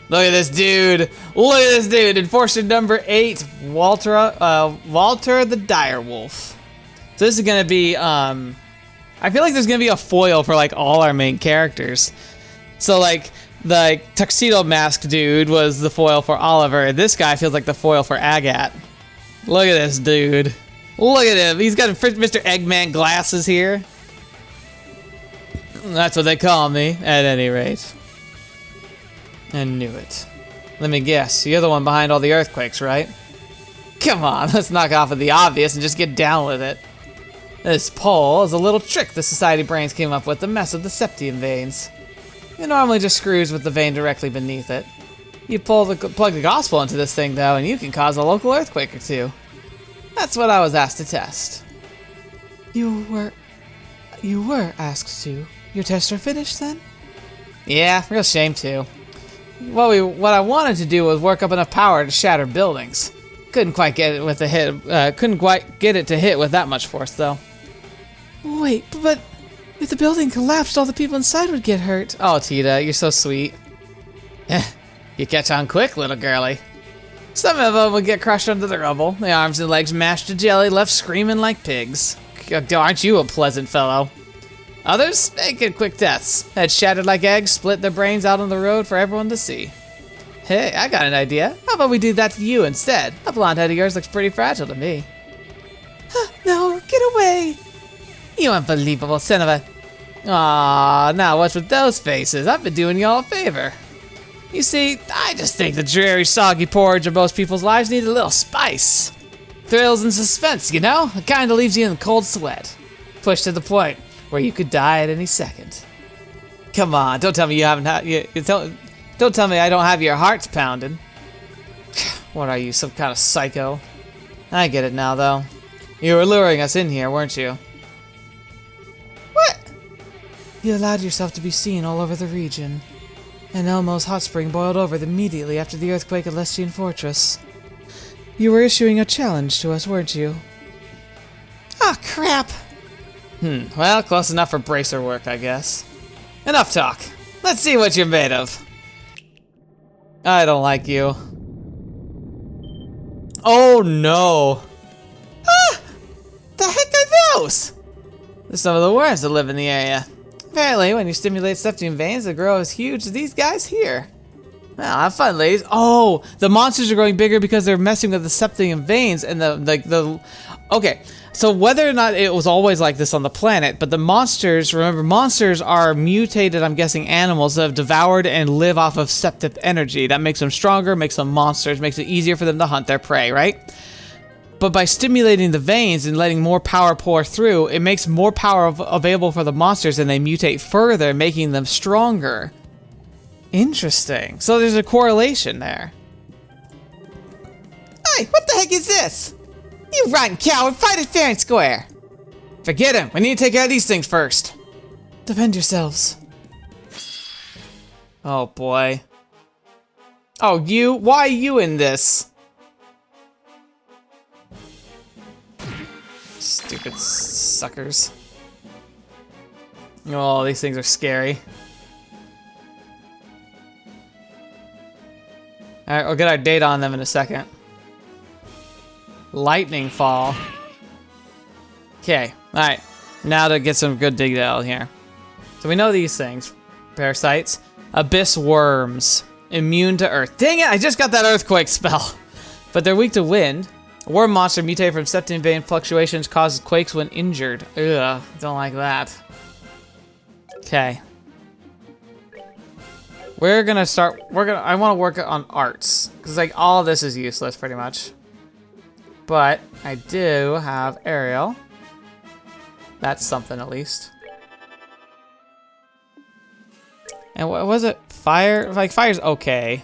Look at this dude. Look at this dude. Enforcer number 8, Walter the Direwolf. So this is gonna be, I feel like there's gonna be a foil for like all our main characters. So like, the tuxedo mask dude was the foil for Oliver, and this guy feels like the foil for Agat. Look at this dude. Look at him. He's got Mr. Eggman glasses here. That's what they call me, at any rate. I knew it. Let me guess, you're the one behind all the earthquakes, right? Come on, let's knock off of the obvious and just get down with it. This pole is a little trick the Society brains came up with to mess with the septium veins. It normally just screws with the vein directly beneath it. You plug the gospel into this thing though, and you can cause a local earthquake or two. That's what I was asked to test. You were asked to. Your tests are finished then? Yeah, real shame too. What I wanted to do was work up enough power to shatter buildings. Couldn't quite get it with a hit. Couldn't quite get it to hit with that much force though. Wait, but if the building collapsed, all the people inside would get hurt. Oh, Tita, you're so sweet. You catch on quick, little girlie. Some of them would get crushed under the rubble, the arms and legs mashed to jelly, left screaming like pigs. Aren't you a pleasant fellow? Others, they get quick deaths. Heads shattered like eggs, split their brains out on the road for everyone to see. Hey, I got an idea. How about we do that to you instead? A blonde head of yours looks pretty fragile to me. No, get away! You unbelievable son of a... Aw, now what's with those faces? I've been doing y'all a favor. You see, I just think the dreary, soggy porridge of most people's lives need a little spice. Thrills and suspense, you know? The kind that leaves you in a cold sweat. Pushed to the point where you could die at any second. Come on, don't tell me you haven't don't tell me I don't have your hearts pounding. What are you, some kind of psycho? I get it now, though. You were luring us in here, weren't you? What? You allowed yourself to be seen all over the region. And Elmo's hot spring boiled over immediately after the earthquake at Lestian Fortress. You were issuing a challenge to us, weren't you? Ah, crap! Well, close enough for bracer work, I guess. Enough talk. Let's see what you're made of. I don't like you. Oh no! Ah! The heck are those? There's some of the worms that live in the area. Apparently, when you stimulate septum veins, they grow as huge as these guys here. Well, have fun, ladies. Oh, the monsters are growing bigger because they're messing with the septum veins and the. Okay, so whether or not it was always like this on the planet, but the monsters, remember, monsters are mutated, I'm guessing, animals that have devoured and live off of septic energy. That makes them stronger, makes them monsters, makes it easier for them to hunt their prey, right? But by stimulating the veins and letting more power pour through, it makes more power available for the monsters and they mutate further, making them stronger. Interesting. So there's a correlation there. Hey, what the heck is this? You rotten coward, fight it fair and square. Forget him. We need to take care of these things first. Defend yourselves. Oh boy. Oh, you? Why are you in this? Stupid suckers. Oh, these things are scary. Alright, we'll get our data on them in a second. Lightning fall. Okay, alright. Now to get some good detail here. So we know these things. Parasites. Abyss worms. Immune to earth. Dang it, I just got that earthquake spell. But they're weak to wind. A worm monster mutated from septum vein fluctuations causes quakes when injured. Ugh, don't like that. Okay. We're gonna start, I wanna work on arts. Cause like all this is useless pretty much. But I do have aerial. That's something at least. And what was it? Fire? Like fire's okay.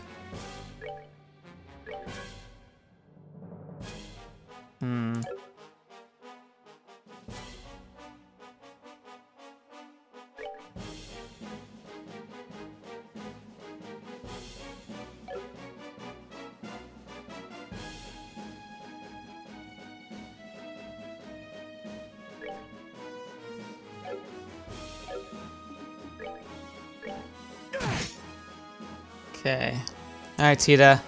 Okay. Alright, Tita.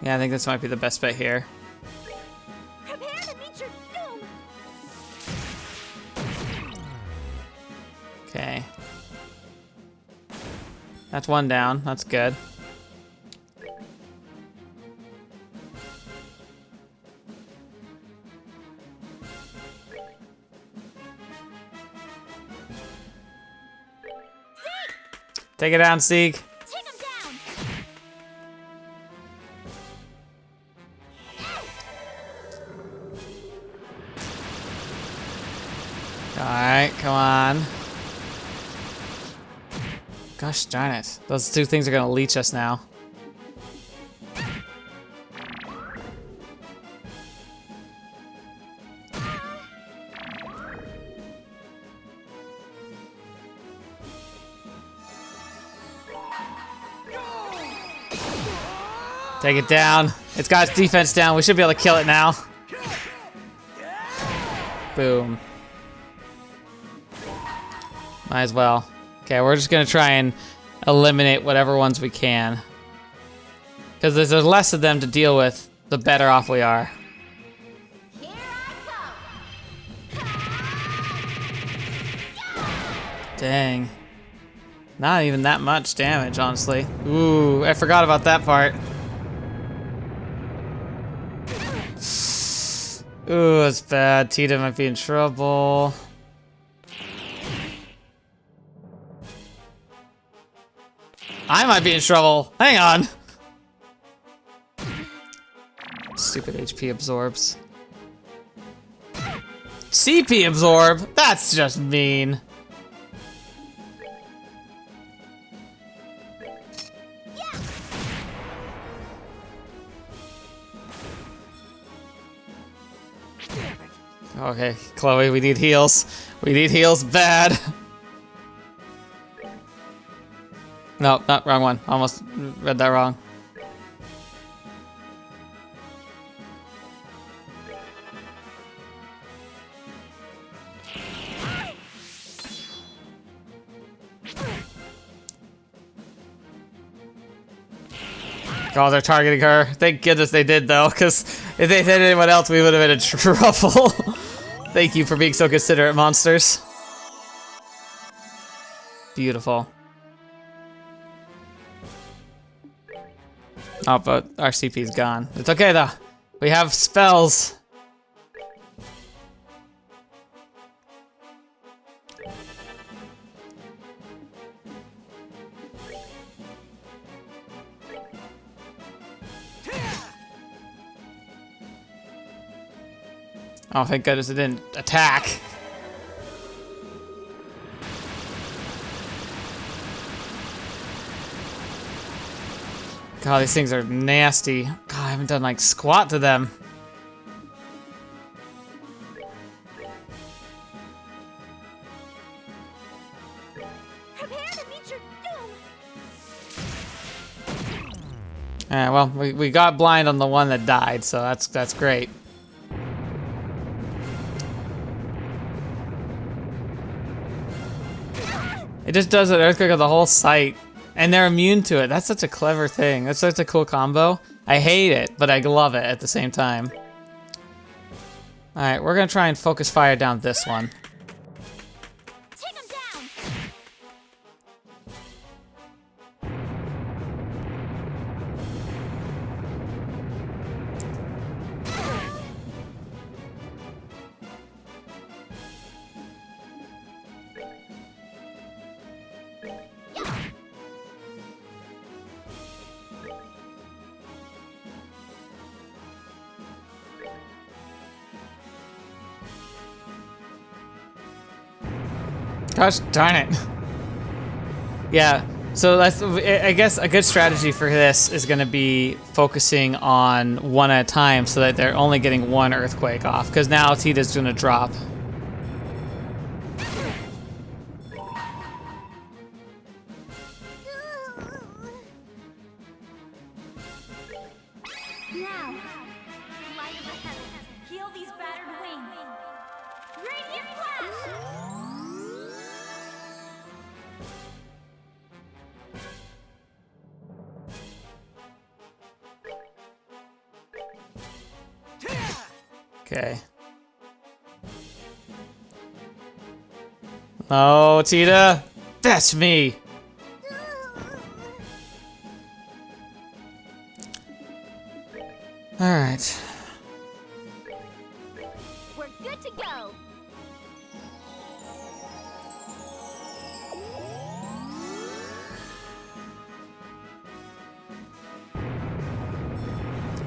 Yeah, I think this might be the best bet here. Prepare to meet your doom. Okay. That's one down. That's good. Take it down, Sieg. Take him down. Alright, come on. Gosh darn it. Those two things are gonna leech us now. Take it down. It's got its defense down. We should be able to kill it now. Boom. Might as well. Okay, we're just gonna try and eliminate whatever ones we can. Because there's less of them to deal with, the better off we are. Here I come. Dang. Not even that much damage, honestly. Ooh, I forgot about that part. Ooh, that's bad. Tita might be in trouble. I might be in trouble. Hang on. Stupid HP absorbs. CP absorb? That's just mean. Okay, Chloe, we need heals. We need heals bad. No, not wrong one. Almost read that wrong. Oh, they're targeting her. Thank goodness they did, though, because if they hit anyone else, we would have been in trouble. Thank you for being so considerate, monsters. Beautiful. Oh, but our CP's gone. It's okay, though. We have spells. Oh, thank goodness it didn't attack. God, these things are nasty. God, I haven't done like squat to them. Prepare to meet your doom. Yeah, well, we got blind on the one that died, so that's great. It just does an earthquake of the whole site, and they're immune to it. That's such a clever thing. That's such a cool combo. I hate it, but I love it at the same time. All right, we're gonna try and focus fire down this one. Take him down. Gosh darn it. Yeah, so that's, I guess a good strategy for this is gonna be focusing on one at a time so that they're only getting one earthquake off, because now Tita's gonna drop. Now, light of the heavens, heal these battered wings. Radiant flash. Okay. Oh, Tita, fetch me. All right. We're good to go.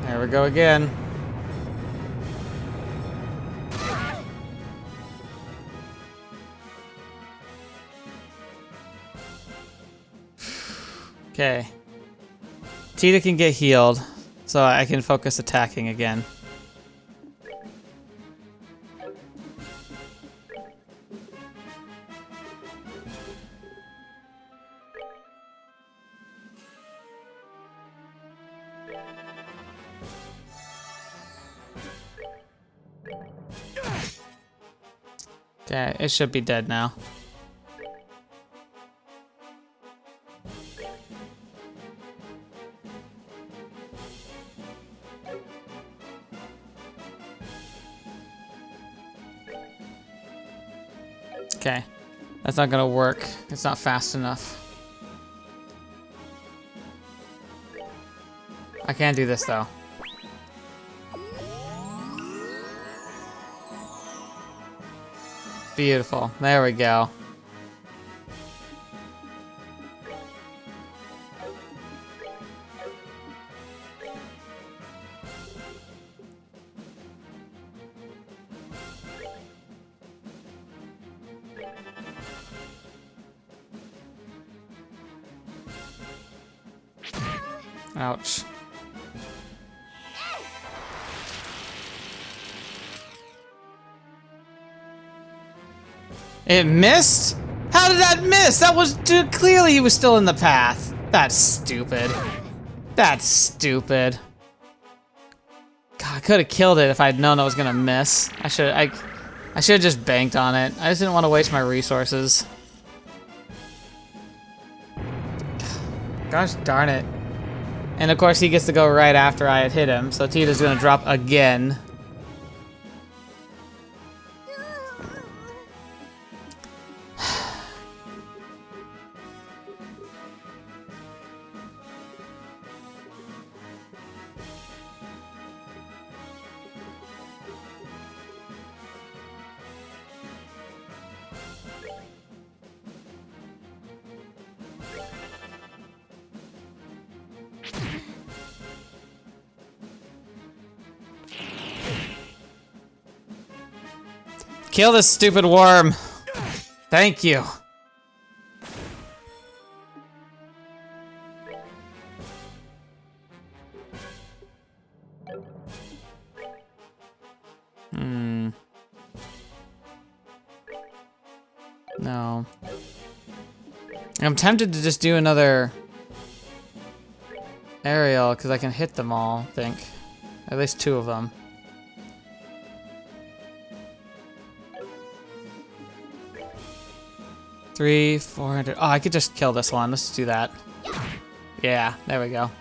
There we go again. Okay. Tita can get healed, so I can focus attacking again. Okay, it should be dead now. Okay, that's not gonna work. It's not fast enough. I can't do this though. Beautiful. There we go. Ouch. It missed? How did that miss? That was clearly he was still in the path. That's stupid. That's stupid. God, I could have killed it if I'd known I was gonna miss. I should have just banked on it. I just didn't want to waste my resources. Gosh darn it. And of course he gets to go right after I had hit him, so Tita's gonna drop again. Kill this stupid worm. Thank you. No. I'm tempted to just do another aerial because I can hit them all, I think. At least 2 of them. Three, 400. Oh, I could just kill this one. Let's do that. Yeah, there we go.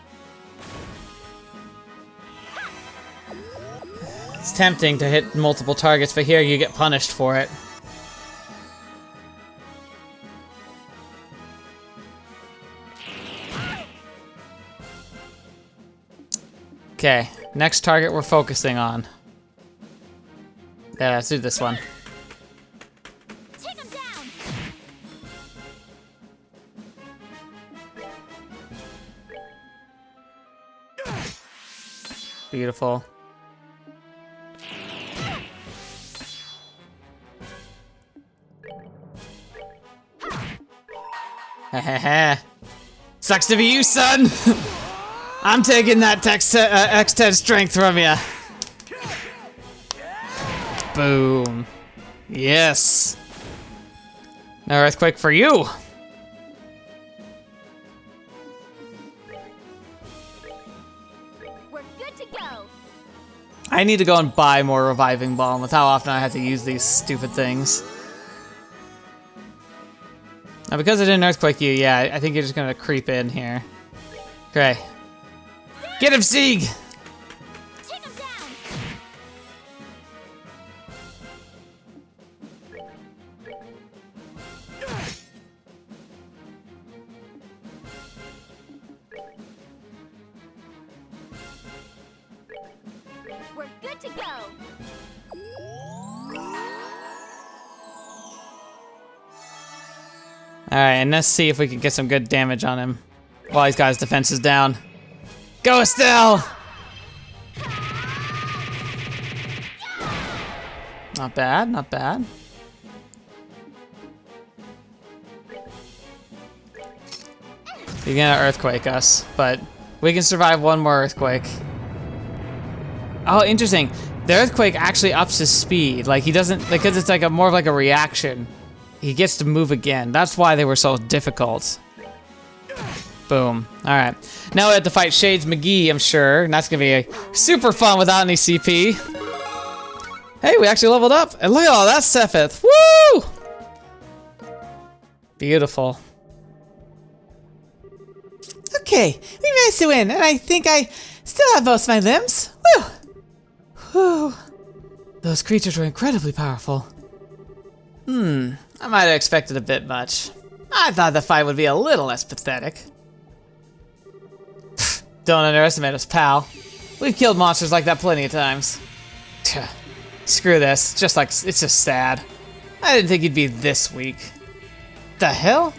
It's tempting to hit multiple targets, but here you get punished for it. Okay, next target we're focusing on. Yeah, let's do this one. Beautiful. Sucks to be you, son. I'm taking that X10 strength from you. Boom. Yes. No earthquake for you. I need to go and buy more reviving balm with how often I have to use these stupid things. Now, because I didn't earthquake you, yeah, I think you're just gonna creep in here. Okay. Get him, Sieg! Take him down. We're good to go. Alright, and let's see if we can get some good damage on him while he's got his defenses down. Go, Estelle! Not bad, not bad. You're gonna earthquake us, but we can survive one more earthquake. Oh, interesting. The earthquake actually ups his speed. Like, he doesn't, because it's like more of like a reaction. He gets to move again. That's why they were so difficult. Boom. Alright. Now we have to fight Shades McGee, I'm sure. And that's gonna be super fun without any CP. Hey, we actually leveled up. And look at all that Sephiroth. Woo! Beautiful. Okay, we managed to win, and I think I still have most of my limbs. Whew! Whew. Those creatures were incredibly powerful. I might have expected a bit much. I thought the fight would be a little less pathetic. Don't underestimate us, pal. We've killed monsters like that plenty of times. Screw this. It's just sad. I didn't think you'd be this weak. The hell?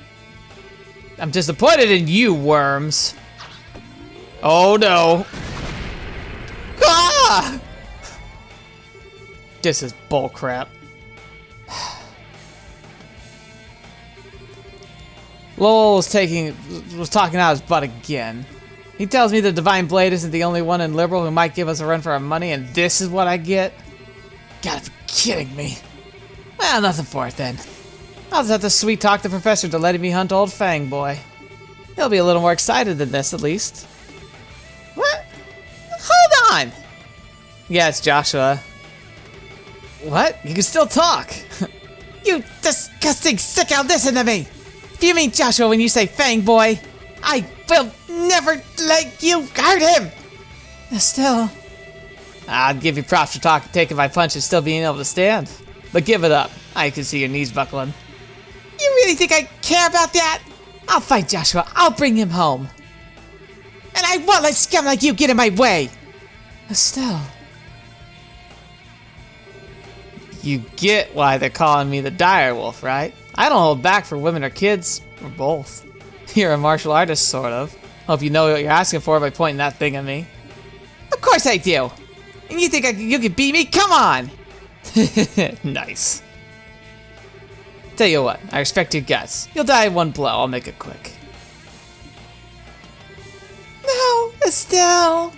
I'm disappointed in you, worms. Oh no. Ah! This is bullcrap. Lowell was talking out his butt again. He tells me the Divine Blade isn't the only one in Liberl who might give us a run for our money, and this is what I get? Gotta be kidding me. Well, nothing for it then. I'll just have to sweet talk the professor to letting me hunt old Fang Boy. He'll be a little more excited than this, at least. What? Hold on! Yeah, it's Joshua. What? You can still talk! You disgusting sicko, listen to me! If you mean Joshua when you say Fang Boy, I will never let you hurt him! Still... I'll give you props for taking my punch and still being able to stand. But give it up. I can see your knees buckling. You really think I care about that? I'll find Joshua. I'll bring him home. And I won't let scum like you get in my way. Still... You get why they're calling me the Direwolf, right? I don't hold back for women or kids, or both. You're a martial artist, sort of. Hope you know what you're asking for by pointing that thing at me. Of course I do. And you think you can beat me? Come on! Nice. Tell you what, I respect your guts. You'll die in one blow, I'll make it quick. No, Estelle.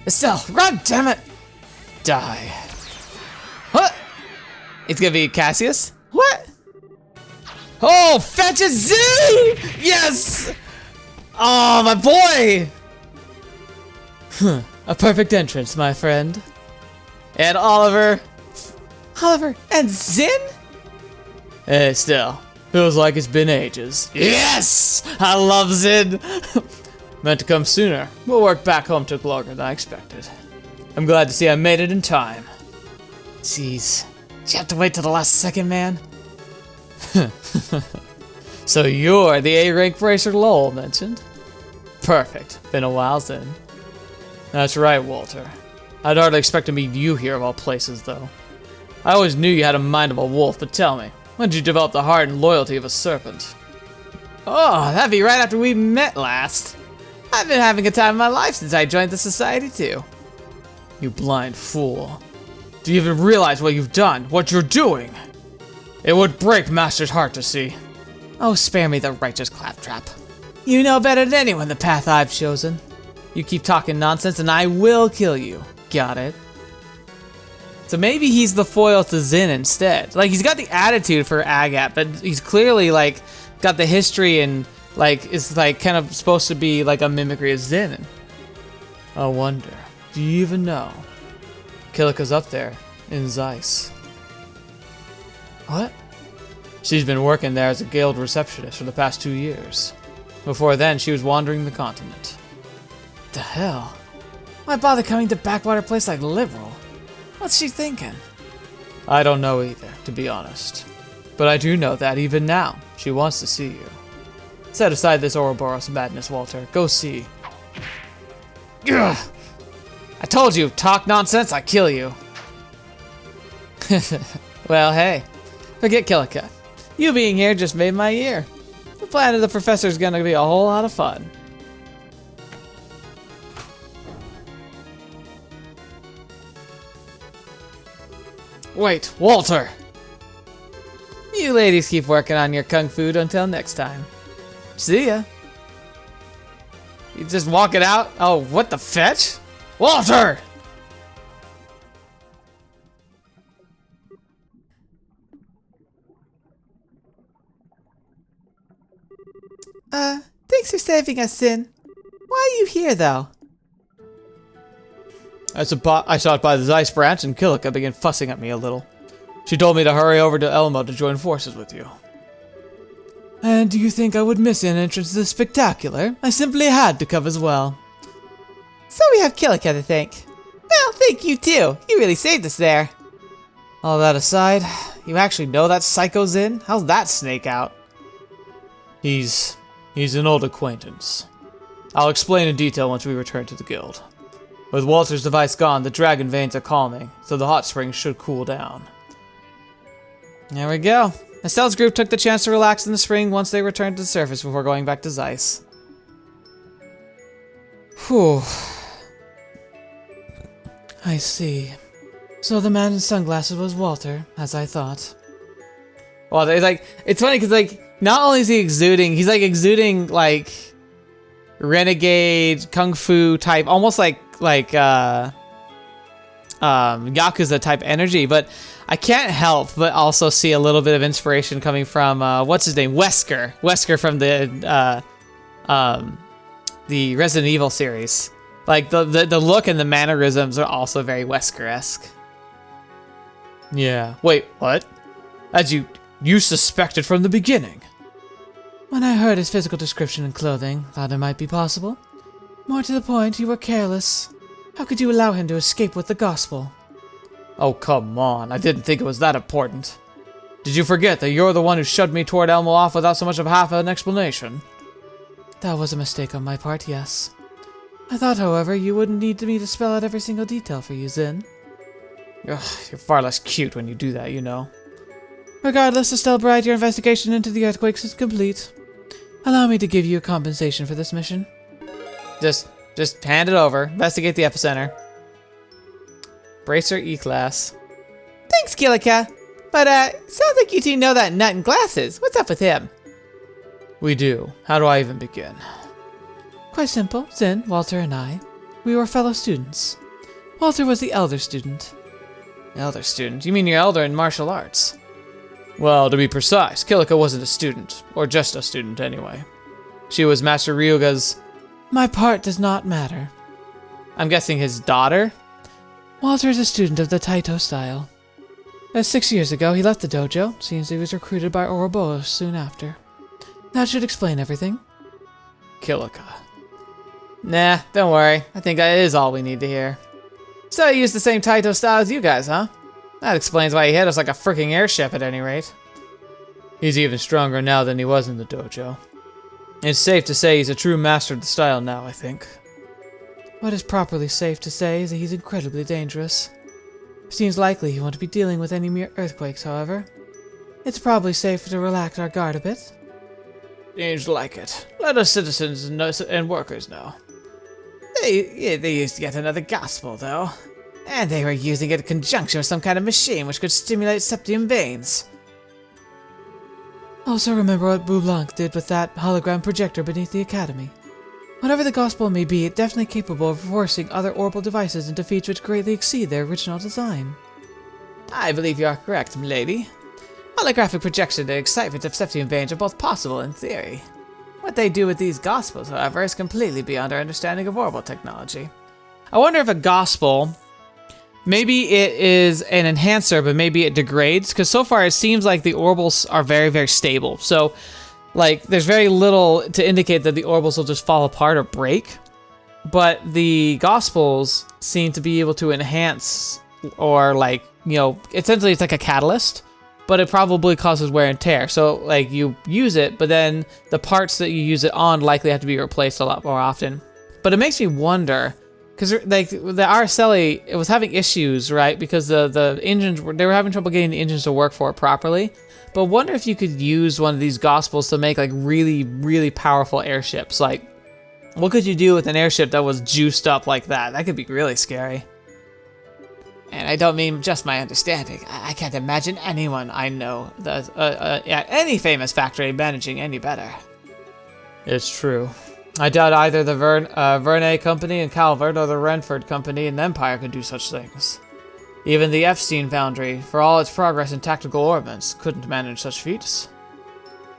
Estelle, run, damn it! Die. What? It's gonna be Cassius? What? Oh, fetch a Z! Yes! Oh, my boy! A perfect entrance, my friend. And Oliver. Oliver and Zin? Hey, still. Feels like it's been ages. Yes! I love Zin! Meant to come sooner, but work back home took longer than I expected. I'm glad to see I made it in time. Jeez. Did you have to wait till the last second, man? So you're the A-rank racer Lowell mentioned? Perfect. Been a while then. That's right, Walter. I'd hardly expect to meet you here of all places, though. I always knew you had a mind of a wolf, but tell me, when did you develop the heart and loyalty of a serpent? Oh, that'd be right after we met last. I've been having a time of my life since I joined the society, too. You blind fool. Do you even realize what you've done, what you're doing? It would break Master's heart to see. Oh, spare me the righteous claptrap. You know better than anyone the path I've chosen. You keep talking nonsense and I will kill you. Got it? So maybe he's the foil to Zin instead. Like, he's got the attitude for Agat, but he's clearly, like, got the history and, like, is, like, kind of supposed to be, like, a mimicry of Zin. I wonder, do you even know? Kilika's up there, in Zeiss. What? She's been working there as a guild receptionist for the past 2 years. Before then, she was wandering the continent. The hell? Why bother coming to backwater place like Liberl? What's she thinking? I don't know either, to be honest. But I do know that even now, she wants to see you. Set aside this Ouroboros madness, Walter. Go see. Ugh. I told you, talk nonsense, I kill you. Well, hey, forget Kilika. You being here just made my year. The plan of the professor is gonna be a whole lot of fun. Wait, Walter! You ladies keep working on your kung fu until next time. See ya. You just walk it out? Oh, what the fetch? Walter! Thanks for saving us, Sin. Why are you here, though? I stopped by the Zeiss branch and Kilika began fussing at me a little. She told me to hurry over to Elmo to join forces with you. And do you think I would miss an entrance to the spectacular? I simply had to come as well. So we have Kilika to thank. Well, thank you too. You really saved us there. All that aside, you actually know that Psycho's in? How's that snake out? He's an old acquaintance. I'll explain in detail once we return to the guild. With Walter's device gone, the dragon veins are calming, so the hot springs should cool down. There we go. Estelle's group took the chance to relax in the spring once they returned to the surface before going back to Zeiss. Whew. I see. So the man in sunglasses was Walter, as I thought. Well, it's funny because, like, not only is he exuding, he's, like, exuding, like, renegade, kung fu type, almost like Yakuza type energy, but I can't help but also see a little bit of inspiration coming from what's his name, Wesker from the Resident Evil series. Like the look and the mannerisms are also very Wesker-esque. Yeah. Wait, what? As you suspected from the beginning. When I heard his physical description and clothing, thought it might be possible. More to the point, you were careless. How could you allow him to escape with the gospel? Oh, come on. I didn't think it was that important. Did you forget that you're the one who shoved me toward Elmo off without so much of half an explanation? That was a mistake on my part, yes. I thought, however, you wouldn't need me to spell out every single detail for you, Zin. Ugh, you're far less cute when you do that, you know. Regardless, Estelle Bright, your investigation into the earthquakes is complete. Allow me to give you compensation for this mission. Just hand it over. Investigate the epicenter. Bracer E-Class. Thanks, Kilika. But, sounds like you two know that nut in glasses. What's up with him? We do. How do I even begin? Quite simple. Zin, Walter, and I. We were fellow students. Walter was the elder student. Elder student? You mean you're elder in martial arts? Well, to be precise, Kilika wasn't a student. Or just a student, anyway. She was Master Ryuga's... My part does not matter. I'm guessing his daughter? Walter is a student of the Taito style. 6 years ago, he left the dojo. Seems he was recruited by Ouroboros soon after. That should explain everything. Kilika. Nah, don't worry. I think that is all we need to hear. So he used the same Taito style as you guys, huh? That explains why he hit us like a freaking airship at any rate. He's even stronger now than he was in the dojo. It's safe to say he's a true master of the style now, I think. What is properly safe to say is that he's incredibly dangerous. Seems likely he won't be dealing with any mere earthquakes, however. It's probably safe to relax our guard a bit. Seems like it. Let us citizens and workers know. They used yet another gospel, though. And they were using it in conjunction with some kind of machine which could stimulate septium veins. Also remember what Blanc did with that hologram projector beneath the academy. Whatever the gospel may be, it's definitely capable of forcing other orbital devices into feats which greatly exceed their original design. I believe you are correct, milady. Holographic projection and excitement of septium veins are both possible in theory. What they do with these gospels, however, is completely beyond our understanding of orbital technology. I wonder if a gospel, maybe it is an enhancer, but maybe it degrades, because so far it seems like the orbals are very, very stable. So, like, there's very little to indicate that the orbals will just fall apart or break. But the gospels seem to be able to enhance, or like, you know, essentially it's like a catalyst, but it probably causes wear and tear. So, like, you use it, but then the parts that you use it on likely have to be replaced a lot more often. But it makes me wonder, because like the Araceli, it was having issues, right? Because the engines they were having trouble getting the engines to work for it properly. But wonder if you could use one of these gospels to make like really, really powerful airships. Like, what could you do with an airship that was juiced up like that? That could be really scary. And I don't mean just my understanding. I can't imagine anyone I know at any famous factory managing any better. It's true. I doubt either the Vernay Company in Calvert or the Renford Company in Empire could do such things. Even the Epstein Foundry, for all its progress in tactical ordnance, couldn't manage such feats.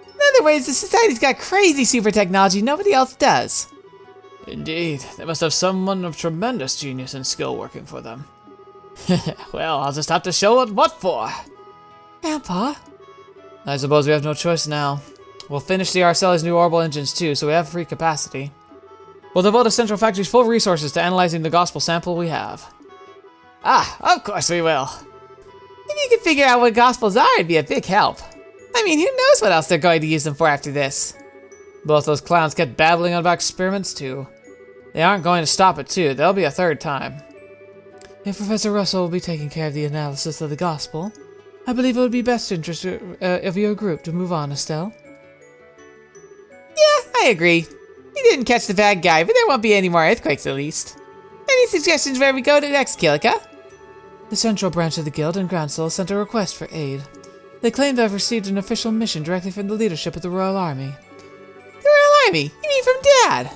In other words, the Society's got crazy super technology nobody else does. Indeed, they must have someone of tremendous genius and skill working for them. Well, I'll just have to show it what for. Grandpa? I suppose we have no choice now. We'll finish the Arceli's new orbital engines too, so we have free capacity. We'll devote the Central Factory's full resources to analyzing the gospel sample we have. Ah, of course we will. If you could figure out what gospels are, it'd be a big help. I mean, who knows what else they're going to use them for after this? Both those clowns kept babbling on about experiments too. They aren't going to stop it too. There'll be a third time. If Professor Russell will be taking care of the analysis of the gospel, I believe it would be best interest of your group to move on, Estelle. Yeah, I agree. You didn't catch the bad guy, but there won't be any more earthquakes at least. Any suggestions where we go to next, Kilika? The central branch of the guild in Grancel sent a request for aid. They claim to have received an official mission directly from the leadership of the Royal Army. The Royal Army? You mean from Dad?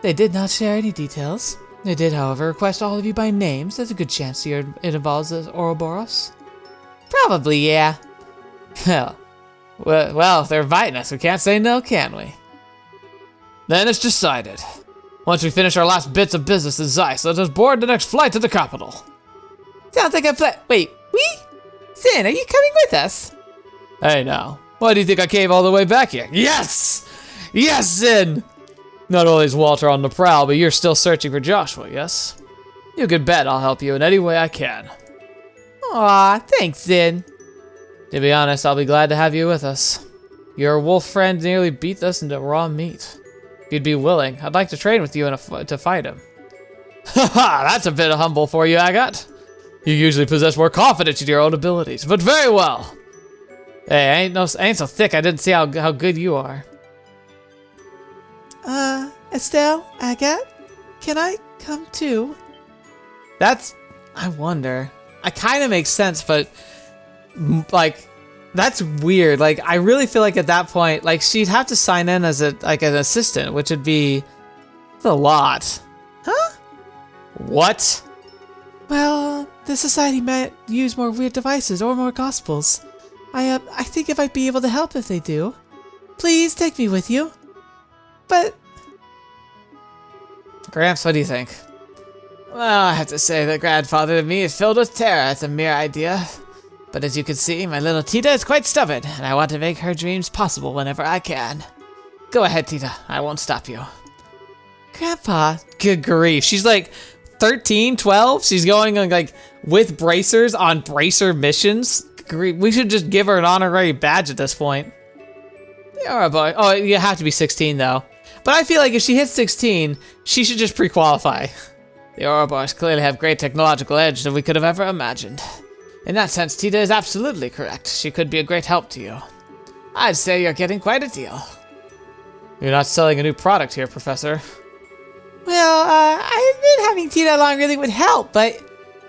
They did not share any details. I did, however, request all of you by names. There's a good chance it involves the Ouroboros. Probably, yeah. Well, if they're inviting us, we can't say no, can we? Then it's decided. Once we finish our last bits of business in Zeiss, let us board the next flight to the capital. Sounds like a plan. Wait, we? Sin, are you coming with us? Hey now, why do you think I came all the way back here? Yes! Yes, Zin! Not only is Walter on the prowl, but you're still searching for Joshua, yes? You can bet I'll help you in any way I can. Aw, thanks, Zin. To be honest, I'll be glad to have you with us. Your wolf friend nearly beat us into raw meat. If you'd be willing, I'd like to train with you to fight him. Haha, that's a bit humble for you, Agat. You usually possess more confidence in your own abilities, but very well. Hey, I ain't so thick I didn't see how good you are. Estelle, Agat, can I come too? I wonder. It kind of makes sense, but like, that's weird. Like, I really feel like at that point, like, she'd have to sign in as an assistant, which would be a lot. Huh? What? Well, the society might use more weird devices or more gospels. I think it might be able to help if they do. Please take me with you. But Gramps, what do you think? Well, I have to say that grandfather to me is filled with terror at the mere idea. But as you can see, my little Tita is quite stubborn, and I want to make her dreams possible whenever I can. Go ahead, Tita. I won't stop you. Grandpa, Good grief. She's like 13, 12. She's going on, like, with bracers on bracer missions. We should just give her an honorary badge at this point. You're a boy. Oh, you have to be 16, though. But I feel like if she hits 16, she should just pre-qualify. The Ouroboros clearly have great technological edge than we could have ever imagined. In that sense, Tita is absolutely correct. She could be a great help to you. I'd say you're getting quite a deal. You're not selling a new product here, Professor. well, I admit having Tita along really would help, but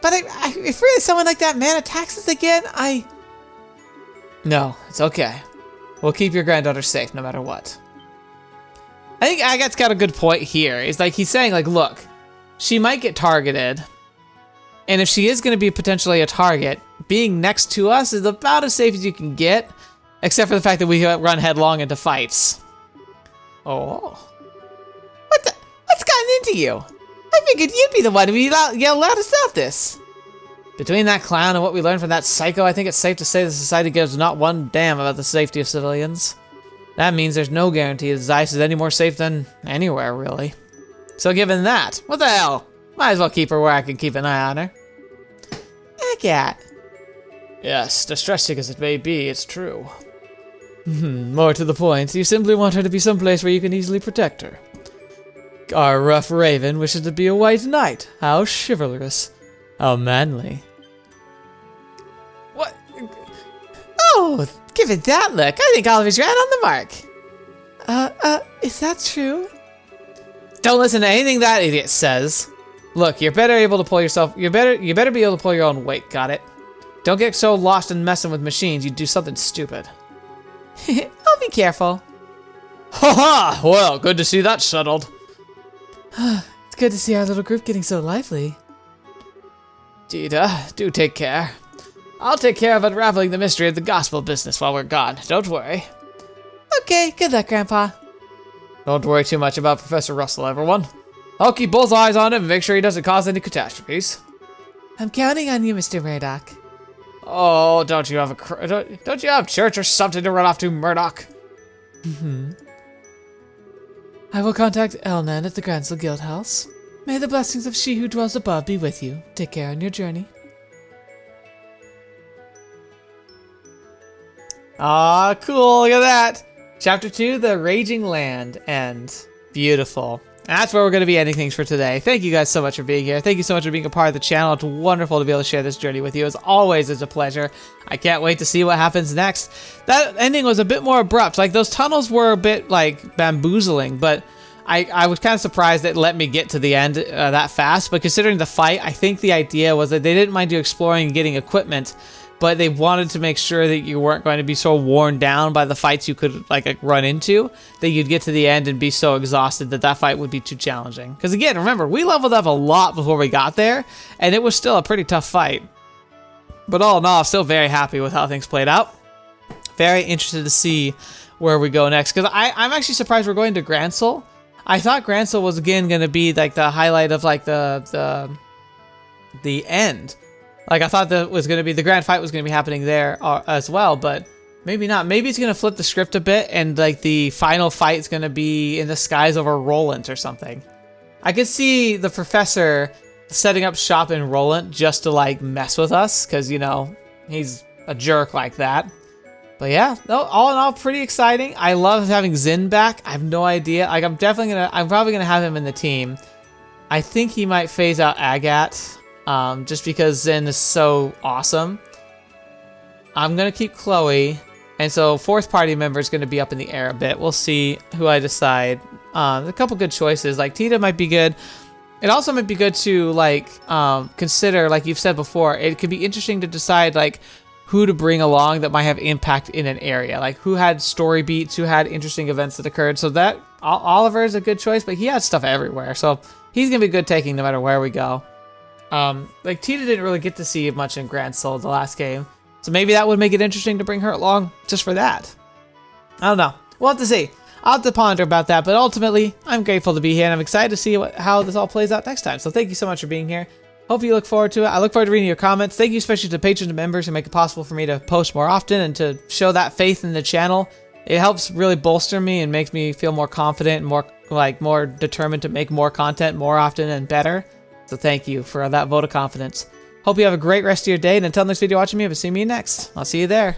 if really someone like that man attacks us again, No, it's okay. We'll keep your granddaughter safe no matter what. I think Agat's got a good point here. It's like he's saying, like, look, she might get targeted. And if she is going to be potentially a target, being next to us is about as safe as you can get, except for the fact that we run headlong into fights. Oh. What's gotten into you? I figured you'd be the one who yell loudest about this. Between that clown and what we learned from that psycho, I think it's safe to say the society gives not one damn about the safety of civilians. That means there's no guarantee that Zeiss is any more safe than anywhere, really. So given that, what the hell? Might as well keep her where I can keep an eye on her. Agat. Yes, distressing as it may be, it's true. More to the point, you simply want her to be someplace where you can easily protect her. Our rough raven wishes to be a white knight. How chivalrous. How manly. What? Oh, give it that look. I think Oliver's right on the mark. is that true? Don't listen to anything that idiot says. Look, you're better able to pull yourself. You better be able to pull your own weight. Got it? Don't get so lost in messing with machines you do something stupid. I'll be careful. Ha ha! Well, good to see that settled. It's good to see our little group getting so lively. Tita, do take care. I'll take care of unraveling the mystery of the gospel business while we're gone. Don't worry. Okay, good luck, Grandpa. Don't worry too much about Professor Russell, everyone. I'll keep both eyes on him and make sure he doesn't cause any catastrophes. I'm counting on you, Mr. Murdoch. Oh, don't you have church or something to run off to, Murdoch? I will contact Elnan at the Grancel Guild House. May the blessings of she who dwells above be with you. Take care on your journey. Ah, cool, look at that. Chapter 2, The Raging Land ends. Beautiful. And that's where we're going to be ending things for today. Thank you guys so much for being here. Thank you so much for being a part of the channel. It's wonderful to be able to share this journey with you. As always, it's a pleasure. I can't wait to see what happens next. That ending was a bit more abrupt. Like, those tunnels were a bit, like, bamboozling, but I was kind of surprised it let me get to the end that fast. But considering the fight, I think the idea was that they didn't mind you exploring and getting equipment, but they wanted to make sure that you weren't going to be so worn down by the fights you could like run into that you'd get to the end and be so exhausted that that fight would be too challenging. Because again, remember, we leveled up a lot before we got there, and it was still a pretty tough fight. But all in all, I'm still very happy with how things played out. Very interested to see where we go next, because I'm actually surprised we're going to Grancel. I thought Grancel was again going to be like the highlight of like the end. Like I thought that was going to be the grand fight was going to be happening there as well, but maybe not. Maybe it's going to flip the script a bit, and like the final fight is going to be in the skies over Roland or something. I could see the professor setting up shop in Roland just to like mess with us, because you know he's a jerk like that. But yeah, no, all in all, pretty exciting. I love having Zin back. I have no idea. Like, I'm probably gonna have him in the team. I think he might phase out Agat, just because Zin is so awesome. I'm gonna keep Chloe, and so fourth party member is gonna be up in the air a bit. We'll see who I decide. A couple good choices. Like Tita might be good. It also might be good to like consider, like you've said before. It could be interesting to decide like who to bring along that might have impact in an area, like who had story beats, who had interesting events that occurred. So that Oliver is a good choice, but he has stuff everywhere, so he's gonna be good taking no matter where we go. Like Tita didn't really get to see much in Grancel the last game, so maybe that would make it interesting to bring her along just for that. I don't know. We'll have to see. I'll have to ponder about that, but ultimately, I'm grateful to be here, and I'm excited to see how this all plays out next time. So thank you so much for being here. Hope you look forward to it. I look forward to reading your comments. Thank you especially to patrons and members who make it possible for me to post more often and to show that faith in the channel. It helps really bolster me and makes me feel more confident and more determined to make more content more often and better. So thank you for that vote of confidence. Hope you have a great rest of your day, and until next video watching me, I'll see you next. I'll see you there.